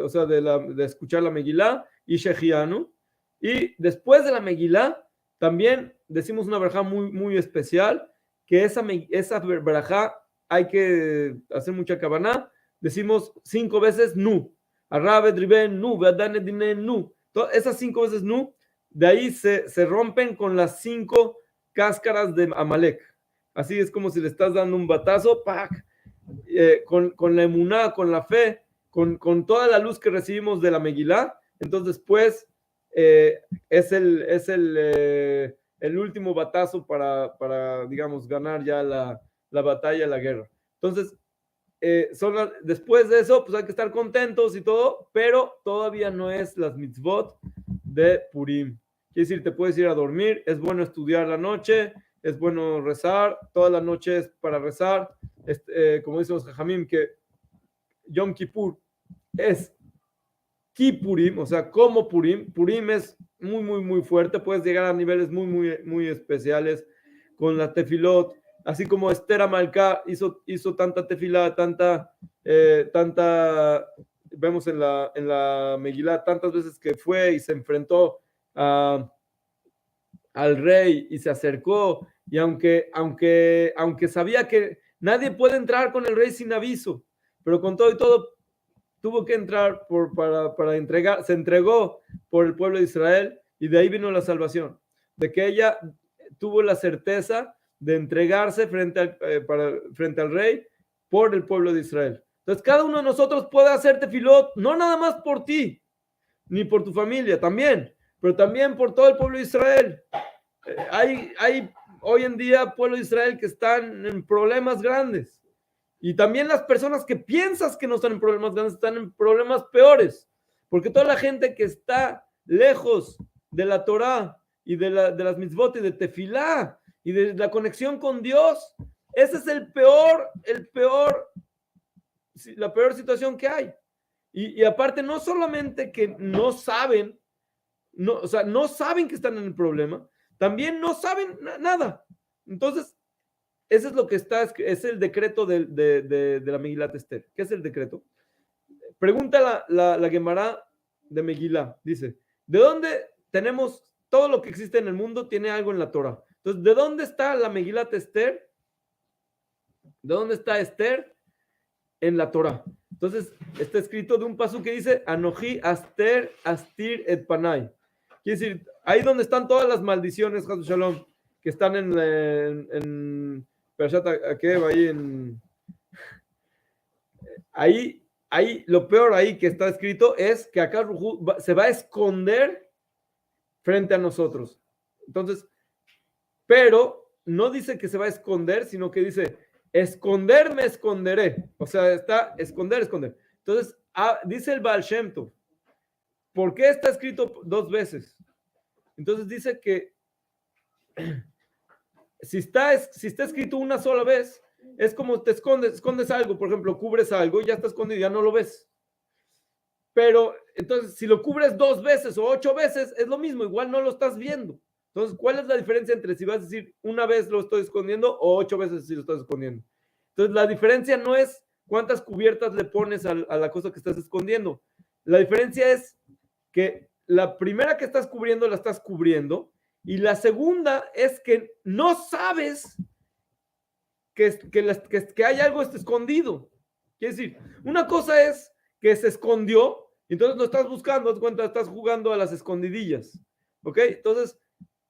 A: o sea, de escuchar la Megilá, y Shehianu. Y después de la Megilá, también decimos una verajá muy, muy especial, que esa verajá hay que hacer mucha kavaná. Decimos 5 veces nu. Arrabe, driben, nu, veadane, dine, nu. Esas 5 veces nu, de ahí se rompen con las 5 cáscaras de Amalek. Así es como si le estás dando un batazo, ¡pac! Con la emuná, con la fe, con toda la luz que recibimos de la Megilá. Entonces, pues, es el último batazo para, digamos, ganar ya la batalla, la guerra. Entonces, después de eso, pues hay que estar contentos y todo, pero todavía no es las mitzvot de Purim. Quiere decir, te puedes ir a dormir, es bueno estudiar la noche, es bueno rezar, toda la noche es para rezar. Como dicen los Jajamim, que Yom Kippur es Kippurim, o sea, como Purim. Purim es muy, muy, muy fuerte, puedes llegar a niveles muy, muy, muy especiales con la tefilot, así como Esther Amalcá hizo tanta tefilá, tanta, vemos en la Megilá, tantas veces que fue y se enfrentó al rey y se acercó, y aunque sabía que nadie puede entrar con el rey sin aviso, pero con todo y todo tuvo que entrar para entregar, se entregó por el pueblo de Israel, y de ahí vino la salvación, de que ella tuvo la certeza de entregarse frente al rey por el pueblo de Israel. Entonces cada uno de nosotros puede hacer tefilot, no nada más por ti, ni por tu familia, también, pero también por todo el pueblo de Israel. Hay hoy en día pueblo de Israel que están en problemas grandes, y también las personas que piensas que no están en problemas grandes están en problemas peores, porque toda la gente que está lejos de la Torah y de las mitzvot y de tefilá y de la conexión con Dios, ese es la peor situación que hay. Y aparte, no solamente que no saben, no, o sea, no saben que están en el problema, también no saben nada. Entonces, ese es lo que está, es el decreto de la Megilat Esther. ¿Qué es el decreto? Pregunta la Gemara de Megilá. Dice, ¿de dónde tenemos todo lo que existe en el mundo? Tiene algo en la Torah. Entonces, ¿de dónde está la Megilat Esther? ¿De dónde está Esther? En la Torah. Entonces, está escrito de un pasú que dice, Anoji Aster Astir et Panay. Quiere decir, ahí donde están todas las maldiciones, Hasu Shalom, que están en Pershat Akeb, ahí, lo peor ahí que está escrito es que acá se va a esconder frente a nosotros. Entonces, pero no dice que se va a esconder, sino que dice, esconder me esconderé. O sea, está esconder. Entonces, dice el Baal Shem Tov, ¿por qué está escrito dos veces? Entonces dice que si está escrito una sola vez, es como te escondes algo, por ejemplo, cubres algo y ya está escondido, ya no lo ves. Pero entonces, si lo cubres dos veces o 8 veces, es lo mismo, igual no lo estás viendo. Entonces, ¿cuál es la diferencia entre si vas a decir una vez lo estoy escondiendo o 8 veces si lo estás escondiendo? Entonces, la diferencia no es cuántas cubiertas le pones a la cosa que estás escondiendo. La diferencia es que la primera que estás cubriendo la estás cubriendo, y la segunda es que no sabes que hay algo escondido. Quiere decir, una cosa es que se escondió, entonces no estás buscando, cuenta, estás jugando a las escondidillas. ¿Ok? Entonces,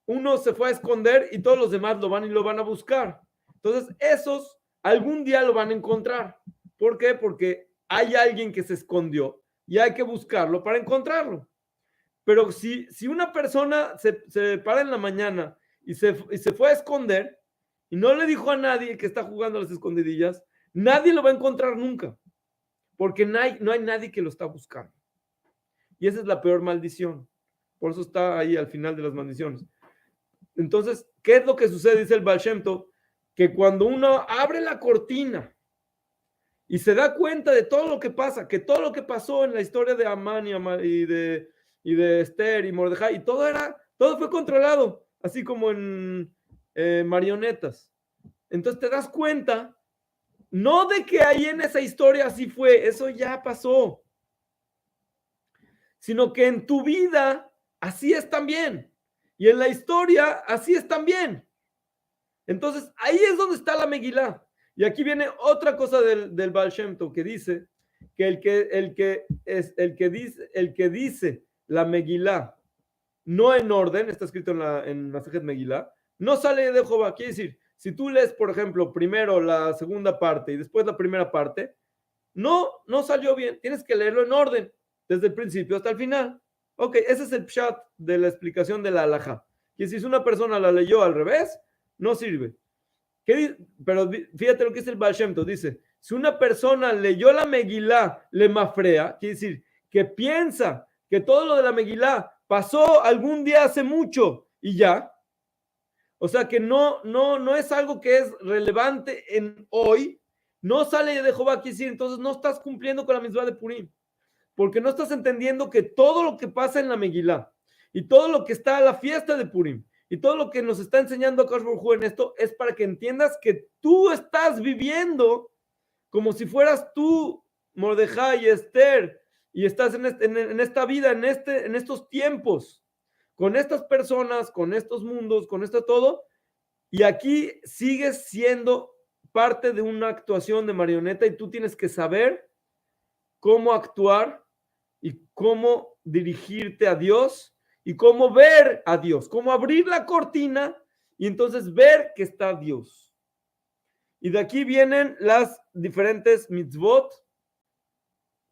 A: uno se fue a esconder y todos los demás lo van y lo van a buscar. Entonces, esos algún día lo van a encontrar. ¿Por qué? Porque hay alguien que se escondió y hay que buscarlo para encontrarlo. Pero si una persona se para en la mañana y se fue a esconder y no le dijo a nadie que está jugando a las escondidillas, nadie lo va a encontrar nunca, porque no hay nadie que lo está buscando. Y esa es la peor maldición. Por eso está ahí al final de las maldiciones. Entonces, ¿qué es lo que sucede? Dice el Baal Shem Tov, que cuando uno abre la cortina y se da cuenta de todo lo que pasa, que todo lo que pasó en la historia de Amán y de Esther y Mordejai, y todo fue controlado, así como en marionetas. Entonces te das cuenta, no de que ahí en esa historia así fue, eso ya pasó, sino que en tu vida así es también, y en la historia así es también. Entonces ahí es donde está la Megilá. Y aquí viene otra cosa del Baal Shem Tov, que dice que el que dice la Megilá no en orden, está escrito en Masejet Megilá, no sale de Jehová. Quiere decir, si tú lees, por ejemplo, primero la segunda parte y después la primera parte, no salió bien. Tienes que leerlo en orden, desde el principio hasta el final. Ok, ese es el pshat de la explicación de la halajá. Que si una persona la leyó al revés, no sirve. Pero fíjate lo que dice el Baal Shem Tov. Dice, si una persona leyó la Megilá, le mafrea, quiere decir que piensa que todo lo de la Megilá pasó algún día hace mucho y ya. O sea que no es algo que es relevante en hoy. No sale de Jehová, quiere decir, entonces no estás cumpliendo con la mitzvah de Purim. Porque no estás entendiendo que todo lo que pasa en la Megilá y todo lo que está a la fiesta de Purim y todo lo que nos está enseñando Akash Baruj Hu en esto es para que entiendas que tú estás viviendo como si fueras tú, Mordejai y Esther, y estás en esta vida, en estos tiempos, con estas personas, con estos mundos, con esto todo, y aquí sigues siendo parte de una actuación de marioneta y tú tienes que saber cómo actuar y cómo dirigirte a Dios y cómo ver a Dios, cómo abrir la cortina y entonces ver que está Dios. Y de aquí vienen las diferentes mitzvot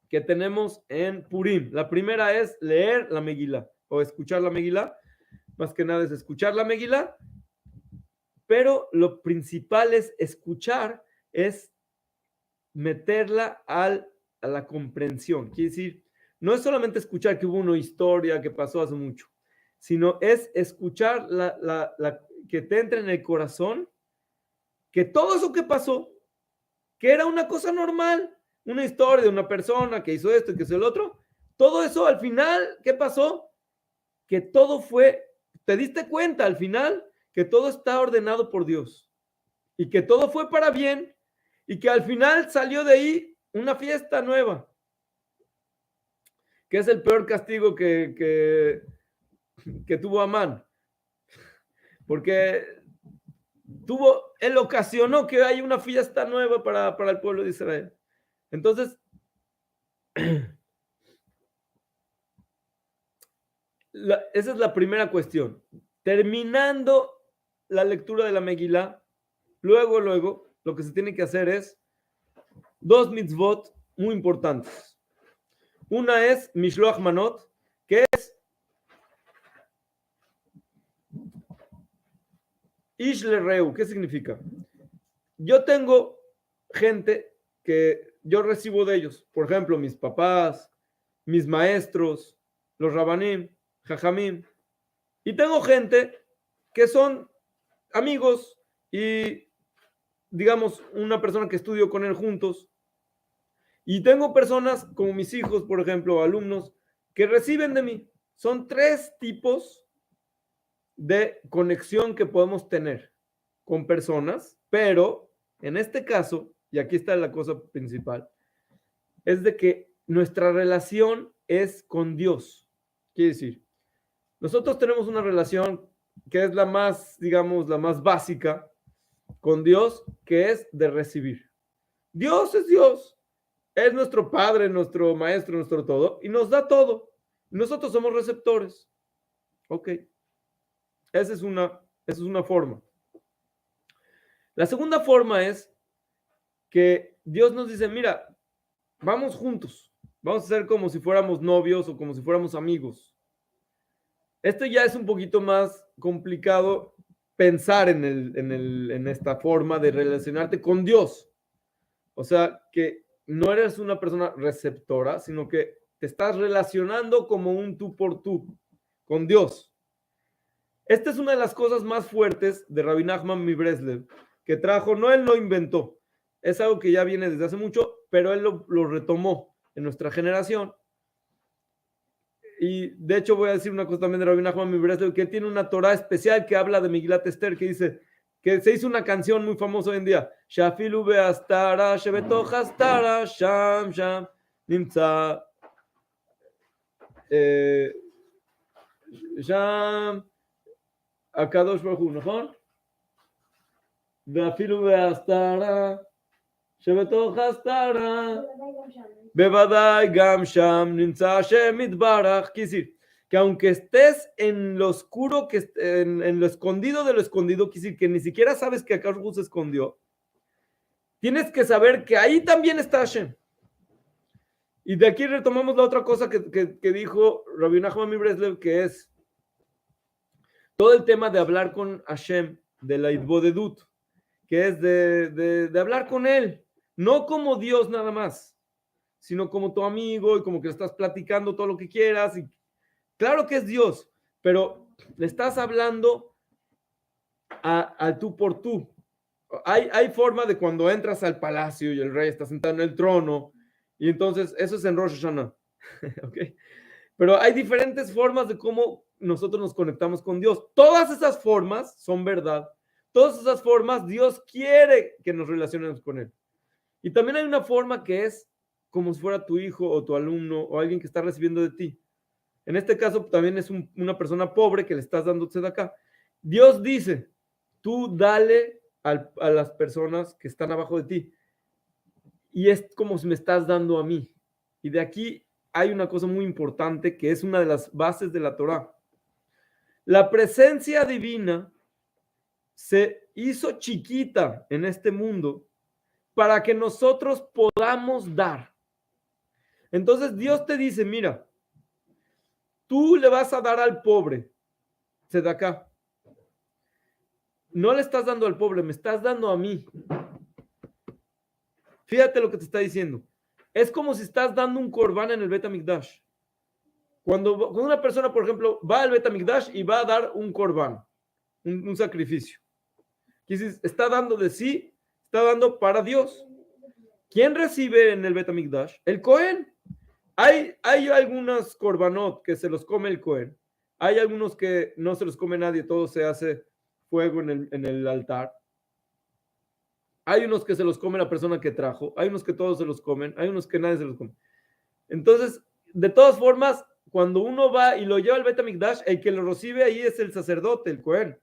A: que tenemos en Purim. La primera es leer la Megilá o escuchar la Megilá. Más que nada es escuchar la Megilá, pero lo principal es escuchar, es meterla a la comprensión. Quiere decir, no es solamente escuchar que hubo una historia que pasó hace mucho, sino es escuchar que te entre en el corazón, que todo eso que pasó, que era una cosa normal, una historia de una persona que hizo esto y que hizo el otro, todo eso al final, ¿qué pasó? Que todo fue, te diste cuenta al final que todo está ordenado por Dios y que todo fue para bien y que al final salió de ahí una fiesta nueva, que es el peor castigo que tuvo Amán, porque él ocasionó que haya una fiesta nueva para el pueblo de Israel. Entonces, esa es la primera cuestión. Terminando la lectura de la Megilá, luego, lo que se tiene que hacer es dos mitzvot muy importantes. Una es Mishloach Manot, que es Ish Lereu. ¿Qué significa? Yo tengo gente que yo recibo de ellos, por ejemplo, mis papás, mis maestros, los rabanim, jajamim, y tengo gente que son amigos y, digamos, una persona que estudio con él juntos, y tengo personas como mis hijos, por ejemplo, alumnos, que reciben de mí. Son tres tipos de conexión que podemos tener con personas, pero en este caso, y aquí está la cosa principal, es de que nuestra relación es con Dios. Quiere decir, nosotros tenemos una relación que es la más, digamos, la más básica con Dios, que es de recibir. Dios es Dios, es nuestro Padre, nuestro Maestro, nuestro todo, y nos da todo. Nosotros somos receptores. Ok, esa es una forma. La segunda forma es que Dios nos dice, mira, vamos juntos, vamos a ser como si fuéramos novios o como si fuéramos amigos. Esto ya es un poquito más complicado pensar en esta forma de relacionarte con Dios. O sea, que no eres una persona receptora, sino que te estás relacionando como un tú por tú con Dios. Esta es una de las cosas más fuertes de Rabbi Nachman Mibreslev, que trajo, no él lo inventó, es algo que ya viene desde hace mucho, pero él lo retomó en nuestra generación. Y de hecho voy a decir una cosa también de Rabbi Nachman Mibreslev, que él tiene una Torah especial que habla de Megilat Esther, que dice, que se hizo una canción muy famosa hoy en día, Shafilu beastara, shebetoch astara, sham, sham, nimtza, sham, הקדוש ברוך הוא, נכון? ואפילו בהסתרה, שבתוך הסתרה, בוודאי גם שם נמצא השם יתברך. quiere decir, que aunque estés en lo oscuro, en lo escondido de lo escondido, quiere decir que ni siquiera sabes que acá se escondió, tienes que saber que ahí también está Hashem. Y de aquí retomamos la otra cosa que dijo Rabbi Nachman Mibreslev, que es todo el tema de hablar con Hashem, de la Itbodedut, que es de hablar con él, no como Dios nada más, sino como tu amigo y como que estás platicando todo lo que quieras. Y claro que es Dios, pero le estás hablando a tú por tú. Hay forma de cuando entras al palacio y el rey está sentado en el trono, y entonces eso es en Rosh Hashanah. ¿Okay? Pero hay diferentes formas de cómo nosotros nos conectamos con Dios. Todas esas formas son verdad. Todas esas formas Dios quiere que nos relacionemos con Él. Y también hay una forma que es como si fuera tu hijo o tu alumno o alguien que está recibiendo de ti. En este caso también es una persona pobre que le estás dando tzedakah. Dios dice, tú dale a las personas que están abajo de ti. Y es como si me estás dando a mí. Y de aquí hay una cosa muy importante que es una de las bases de la Torá. La presencia divina se hizo chiquita en este mundo para que nosotros podamos dar. Entonces Dios te dice, mira, tú le vas a dar al pobre, tzedakah. No le estás dando al pobre, me estás dando a mí. Fíjate lo que te está diciendo. Es como si estás dando un corbán en el Bet HaMikdash. Cuando una persona, por ejemplo, va al Bet HaMikdash y va a dar un corbán, un sacrificio. Está dando de sí, está dando para Dios. ¿Quién recibe en el Bet HaMikdash? El Cohen. Hay algunos korbanot que se los come el Cohen. Hay algunos que no se los come nadie, todo se hace fuego en el altar. Hay unos que se los come la persona que trajo, hay unos que todos se los comen, hay unos que nadie se los come. Entonces, de todas formas, cuando uno va y lo lleva al Bet HaMikdash, el que lo recibe ahí es el sacerdote, el Cohen.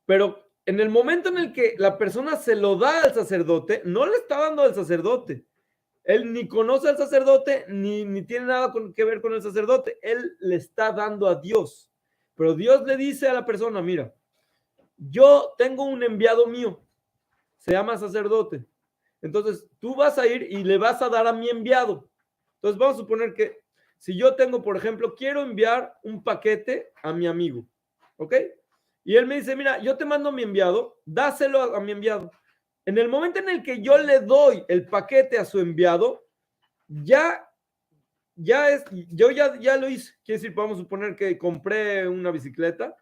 A: Pero en el momento en el que la persona se lo da al sacerdote, no le está dando al sacerdote. Él ni conoce al sacerdote, ni tiene nada que ver con el sacerdote. Él le está dando a Dios. Pero Dios le dice a la persona, mira, yo tengo un enviado mío, se llama sacerdote. Entonces, tú vas a ir y le vas a dar a mi enviado. Entonces, vamos a suponer que si yo tengo, por ejemplo, quiero enviar un paquete a mi amigo, ¿ok? Y él me dice, mira, yo te mando a mi enviado, dáselo a mi enviado. En el momento en el que yo le doy el paquete a su enviado, ya lo hice. Quiere decir, vamos a suponer que compré una bicicleta,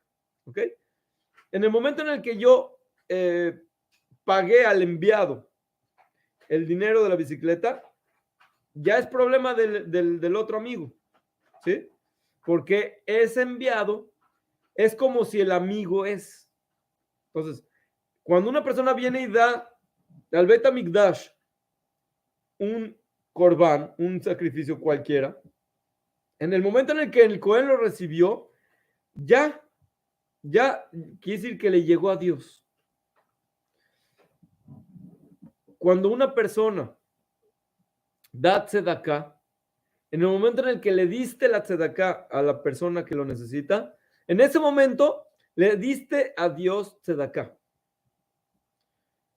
A: ¿ok? En el momento en el que yo pagué al enviado el dinero de la bicicleta, ya es problema del otro amigo, ¿sí? Porque ese enviado es como si el amigo es. Entonces, cuando una persona viene y da al Bet HaMikdash un corbán, un sacrificio cualquiera, en el momento en el que el Cohen lo recibió, ya quiere decir que le llegó a Dios. Cuando una persona da tzedakah, en el momento en el que le diste la tzedakah a la persona que lo necesita, en ese momento le diste a Dios tzedakah.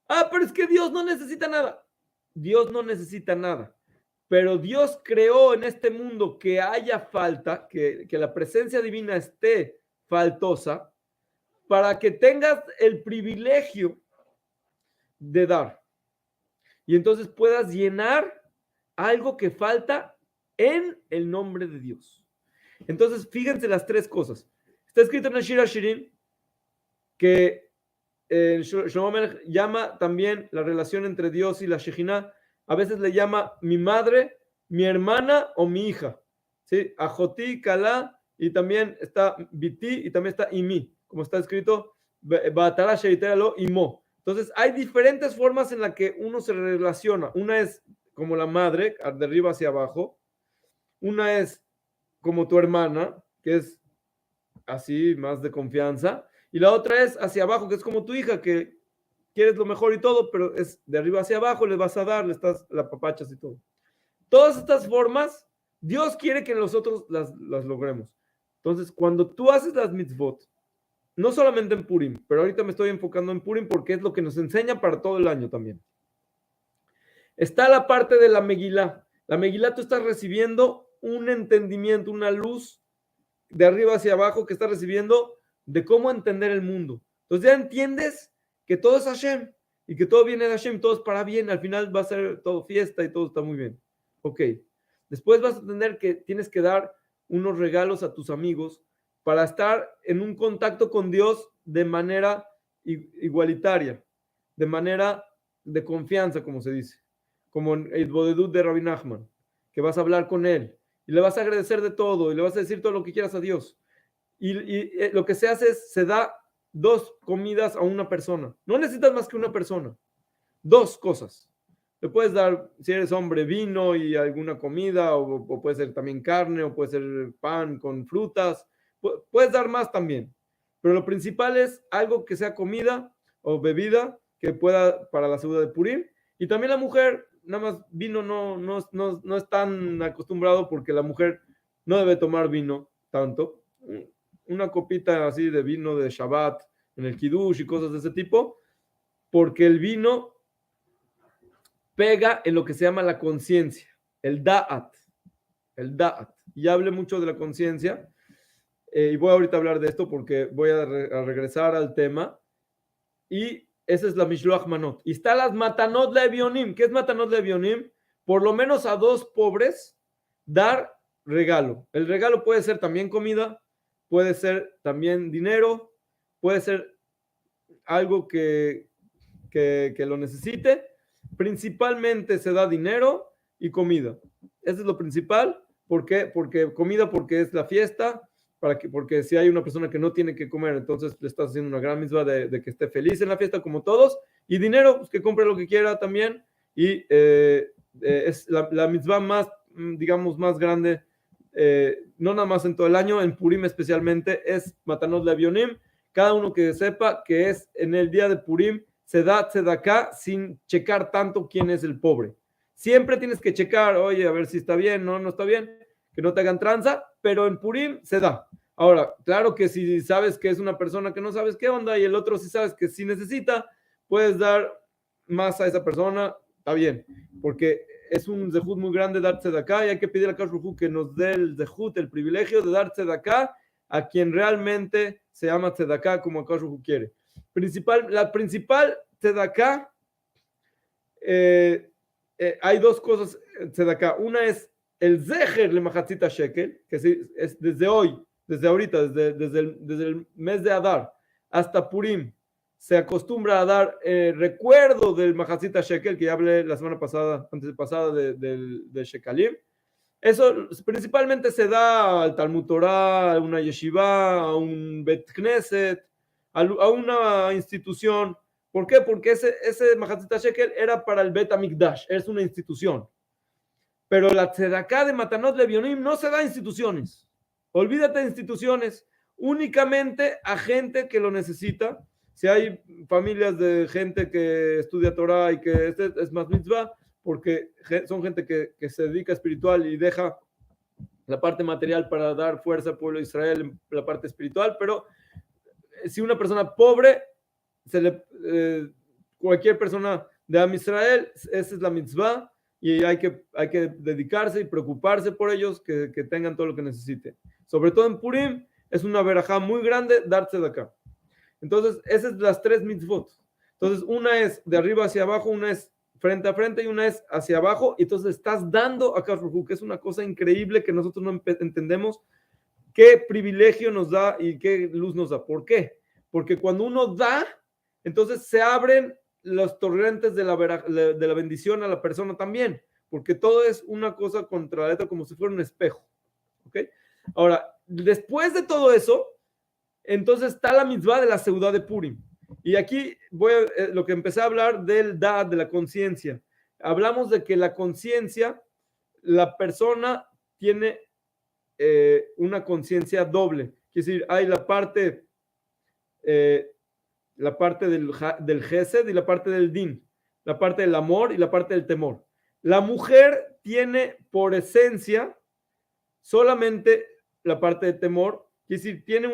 A: Ah, pero es que Dios no necesita nada. Dios no necesita nada. Pero Dios creó en este mundo que haya falta, que la presencia divina esté faltosa, para que tengas el privilegio de dar. Y entonces puedas llenar algo que falta en el nombre de Dios. Entonces, fíjense las tres cosas. Está escrito en el Shir HaShirim que Shlomo Melech llama también la relación entre Dios y la Shejinah. A veces le llama mi madre, mi hermana o mi hija. ¿Sí? Ajoti, Kalá, y también está Biti y también está Imi, como está escrito, Batara Sheiteralo Imo. Entonces, hay diferentes formas en las que uno se relaciona. Una es como la madre, de arriba hacia abajo. Una es como tu hermana, que es así, más de confianza. Y la otra es hacia abajo, que es como tu hija, que quieres lo mejor y todo, pero es de arriba hacia abajo, le vas a dar, le estás la papachas y todo. Todas estas formas, Dios quiere que nosotros las logremos. Entonces, cuando tú haces las mitzvot, no solamente en Purim, pero ahorita me estoy enfocando en Purim porque es lo que nos enseña para todo el año también. Está la parte de la Megilá. La Megilá tú estás recibiendo un entendimiento, una luz de arriba hacia abajo que estás recibiendo de cómo entender el mundo. Entonces ya entiendes que todo es Hashem y que todo viene de Hashem, todo es para bien. Al final va a ser todo fiesta y todo está muy bien. Ok. Después vas a entender que tienes que dar unos regalos a tus amigos para estar en un contacto con Dios de manera igualitaria, de manera de confianza, como se dice, como en el Bodedut de Rabbi Nachman, que vas a hablar con él y le vas a agradecer de todo y le vas a decir todo lo que quieras a Dios. Y lo que se hace es, se da 2 comidas a una persona. No necesitas más que una persona. 2 cosas. Le puedes dar, si eres hombre, vino y alguna comida, o puede ser también carne, o puede ser pan con frutas. Puedes dar más también. Pero lo principal es algo que sea comida o bebida que pueda para la segunda de Purim. Y también la mujer, nada más vino no es tan acostumbrado porque la mujer no debe tomar vino tanto. Una copita así de vino de Shabbat en el Kiddush y cosas de ese tipo, porque el vino pega en lo que se llama la conciencia, el da'at, el da'at. Y hablé mucho de la conciencia, y voy ahorita a hablar de esto porque voy a regresar al tema. Y esa es la Mishloach Manot. Y está las Matanot Levionim. ¿Qué es Matanot Levionim? Por lo menos a dos pobres dar regalo. El regalo puede ser también comida, puede ser también dinero, puede ser algo que lo necesite. Principalmente se da dinero y comida. Eso es lo principal. ¿Por qué? Porque comida, porque es la fiesta, porque si hay una persona que no tiene que comer, entonces le estás haciendo una gran misma de que esté feliz en la fiesta como todos. Y dinero, pues que compre lo que quiera también. Y es la mitzvah más, digamos, más grande, no nada más en todo el año, en Purim especialmente, es Matanot Levionim. Cada uno que sepa que es en el día de Purim, se da tzedakah sin checar tanto quién es el pobre. Siempre tienes que checar, oye, a ver si está bien, no está bien, que no te hagan tranza, pero en Purim se da. Ahora, claro que si sabes que es una persona que no sabes qué onda y el otro si sabes que sí necesita, puedes dar más a esa persona, está bien, porque es un zehut muy grande dar tzedakah y hay que pedir a Kadosh Baruj Hu que nos dé el zehut, el privilegio de dar tzedakah a quien realmente se llama tzedakah como Kadosh Baruj Hu quiere. La principal tzedakah, hay dos cosas tzedakah. Una es el zeher le machatzita shekel, que es desde hoy, desde ahorita, desde el mes de Adar hasta Purim, se acostumbra a dar recuerdo del machatzita shekel, que ya hablé la semana pasada, antes de pasada, de Shekalim. Eso principalmente se da al Talmud Torah, a una yeshiva, a un Bet Knesset, a una institución. ¿Por qué? Porque ese Mahatzita Shekel era para el Bet Amikdash, es una institución. Pero la tzedakah de Matanot Levionim no se da a instituciones. Olvídate de instituciones, únicamente a gente que lo necesita. Si hay familias de gente que estudia Torah y que es más mitzvah, porque son gente que se dedica espiritual y deja la parte material para dar fuerza al pueblo de Israel, la parte espiritual, pero si una persona pobre, cualquier persona de Am Israel, esa es la mitzvah, y hay que dedicarse y preocuparse por ellos, que tengan todo lo que necesiten. Sobre todo en Purim, es una verajá muy grande darse de acá. Entonces, esas son las tres mitzvot. Entonces, una es de arriba hacia abajo, una es frente a frente y una es hacia abajo. Y entonces estás dando a Kadosh Baruj Hu, que es una cosa increíble que nosotros no entendemos qué privilegio nos da y qué luz nos da. ¿Por qué? Porque cuando uno da, entonces se abren los torrentes de la bendición a la persona también, porque todo es una cosa contra la otra, como si fuera un espejo. ¿Ok? Ahora, después de todo eso, entonces está la mitzvah de la seudá de Purim. Y aquí lo que empecé a hablar del da'at, de la conciencia. Hablamos de que la conciencia, la persona tiene una conciencia doble. Es decir, hay la parte del gesed y la parte del din, la parte del amor y la parte del temor. La mujer tiene por esencia solamente la parte de temor, es decir, tiene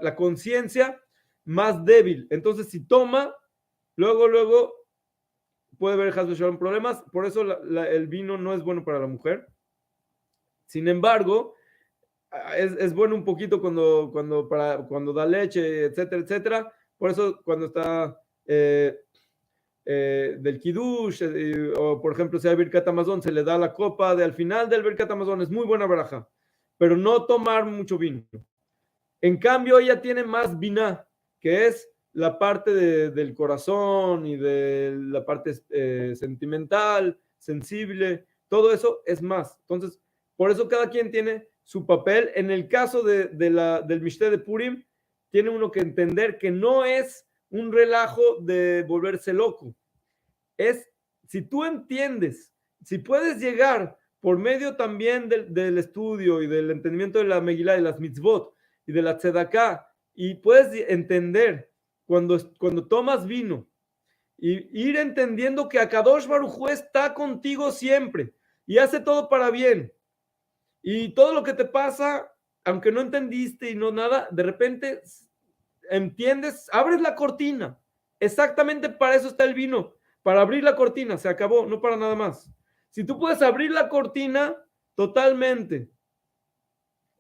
A: la conciencia más débil. Entonces, si toma, luego puede haber problemas. Por eso el vino no es bueno para la mujer. Sin embargo, es bueno un poquito cuando da leche, etcétera, etcétera. Por eso cuando está del Kiddush, o por ejemplo, si hay Birkat Hamazon, se le da la copa al final del Birkat Hamazon. Es muy buena baraja, pero no tomar mucho vino. En cambio, ella tiene más biná, que es la parte del corazón y de la parte sentimental, sensible. Todo eso es más. Entonces, por eso cada quien tiene su papel. En el caso del Mishté de Purim, tiene uno que entender que no es un relajo de volverse loco. es, si tú entiendes, si puedes llegar por medio también del estudio y del entendimiento de la Megilá y las mitzvot y de la tzedakah, y puedes entender cuando tomas vino y ir entendiendo que Akadosh Baruj Hu está contigo siempre y hace todo para bien. Y todo lo que te pasa, aunque no entendiste y no nada, de repente entiendes, abres la cortina. Exactamente para eso está el vino, para abrir la cortina, se acabó, no para nada más. Si tú puedes abrir la cortina totalmente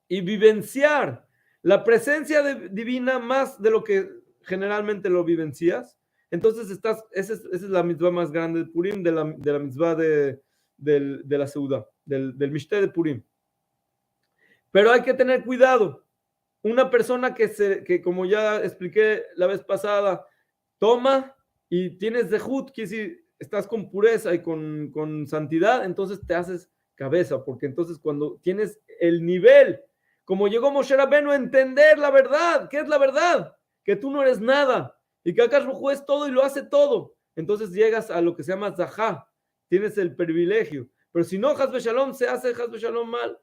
A: y vivenciar la presencia divina más de lo que generalmente lo vivencias, entonces esa es la mitzvah más grande de Purim, de la mitzvah de la Seudah, del Mishté de Purim. Pero hay que tener cuidado. Una persona que como ya expliqué la vez pasada, toma y tienes zehut, quiere decir, estás con pureza y con santidad, entonces te haces cabeza, porque entonces cuando tienes el nivel, como llegó Moshe Rabbeinu a entender la verdad, ¿qué es la verdad? Que tú no eres nada y que Akash Baruj Hu es todo y lo hace todo. Entonces llegas a lo que se llama zahá, tienes el privilegio. Pero si no, Haz Shalom se hace Haz Shalom mal.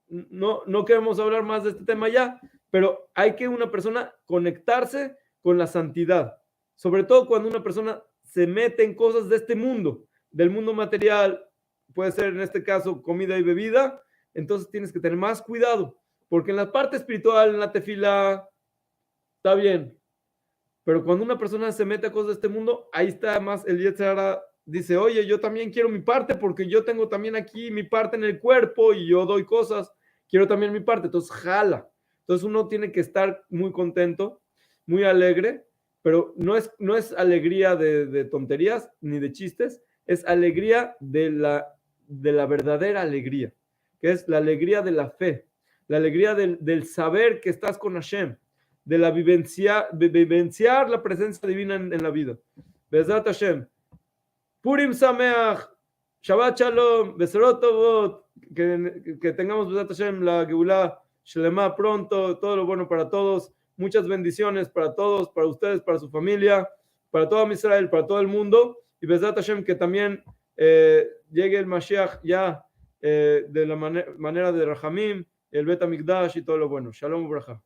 A: No queremos hablar más de este tema ya, pero hay que una persona conectarse con la santidad, sobre todo cuando una persona se mete en cosas de este mundo, del mundo material, puede ser en este caso comida y bebida, entonces tienes que tener más cuidado, porque en la parte espiritual, en la tefila, está bien, pero cuando una persona se mete a cosas de este mundo, ahí está más el Yetzer Hara dice, oye, yo también quiero mi parte porque yo tengo también aquí mi parte en el cuerpo y yo doy cosas, quiero también mi parte, entonces jala. Entonces uno tiene que estar muy contento, muy alegre, pero no es alegría de tonterías ni de chistes, es alegría de la verdadera alegría, que es la alegría de la fe, la alegría del saber que estás con Hashem, de la vivenciar la presencia divina en la vida. Bezrat Hashem. Purim Sameach, Shabbat Shalom, Beserot Tovot, que tengamos Bezrat Hashem la Geulah Shlema pronto, todo lo bueno para todos, muchas bendiciones para todos, para ustedes, para su familia, para todo Israel, para todo el mundo, y Bezrat Hashem que también llegue el Mashiach ya de la manera de Rahamim, el Bet HaMikdash y todo lo bueno. Shalom Braja.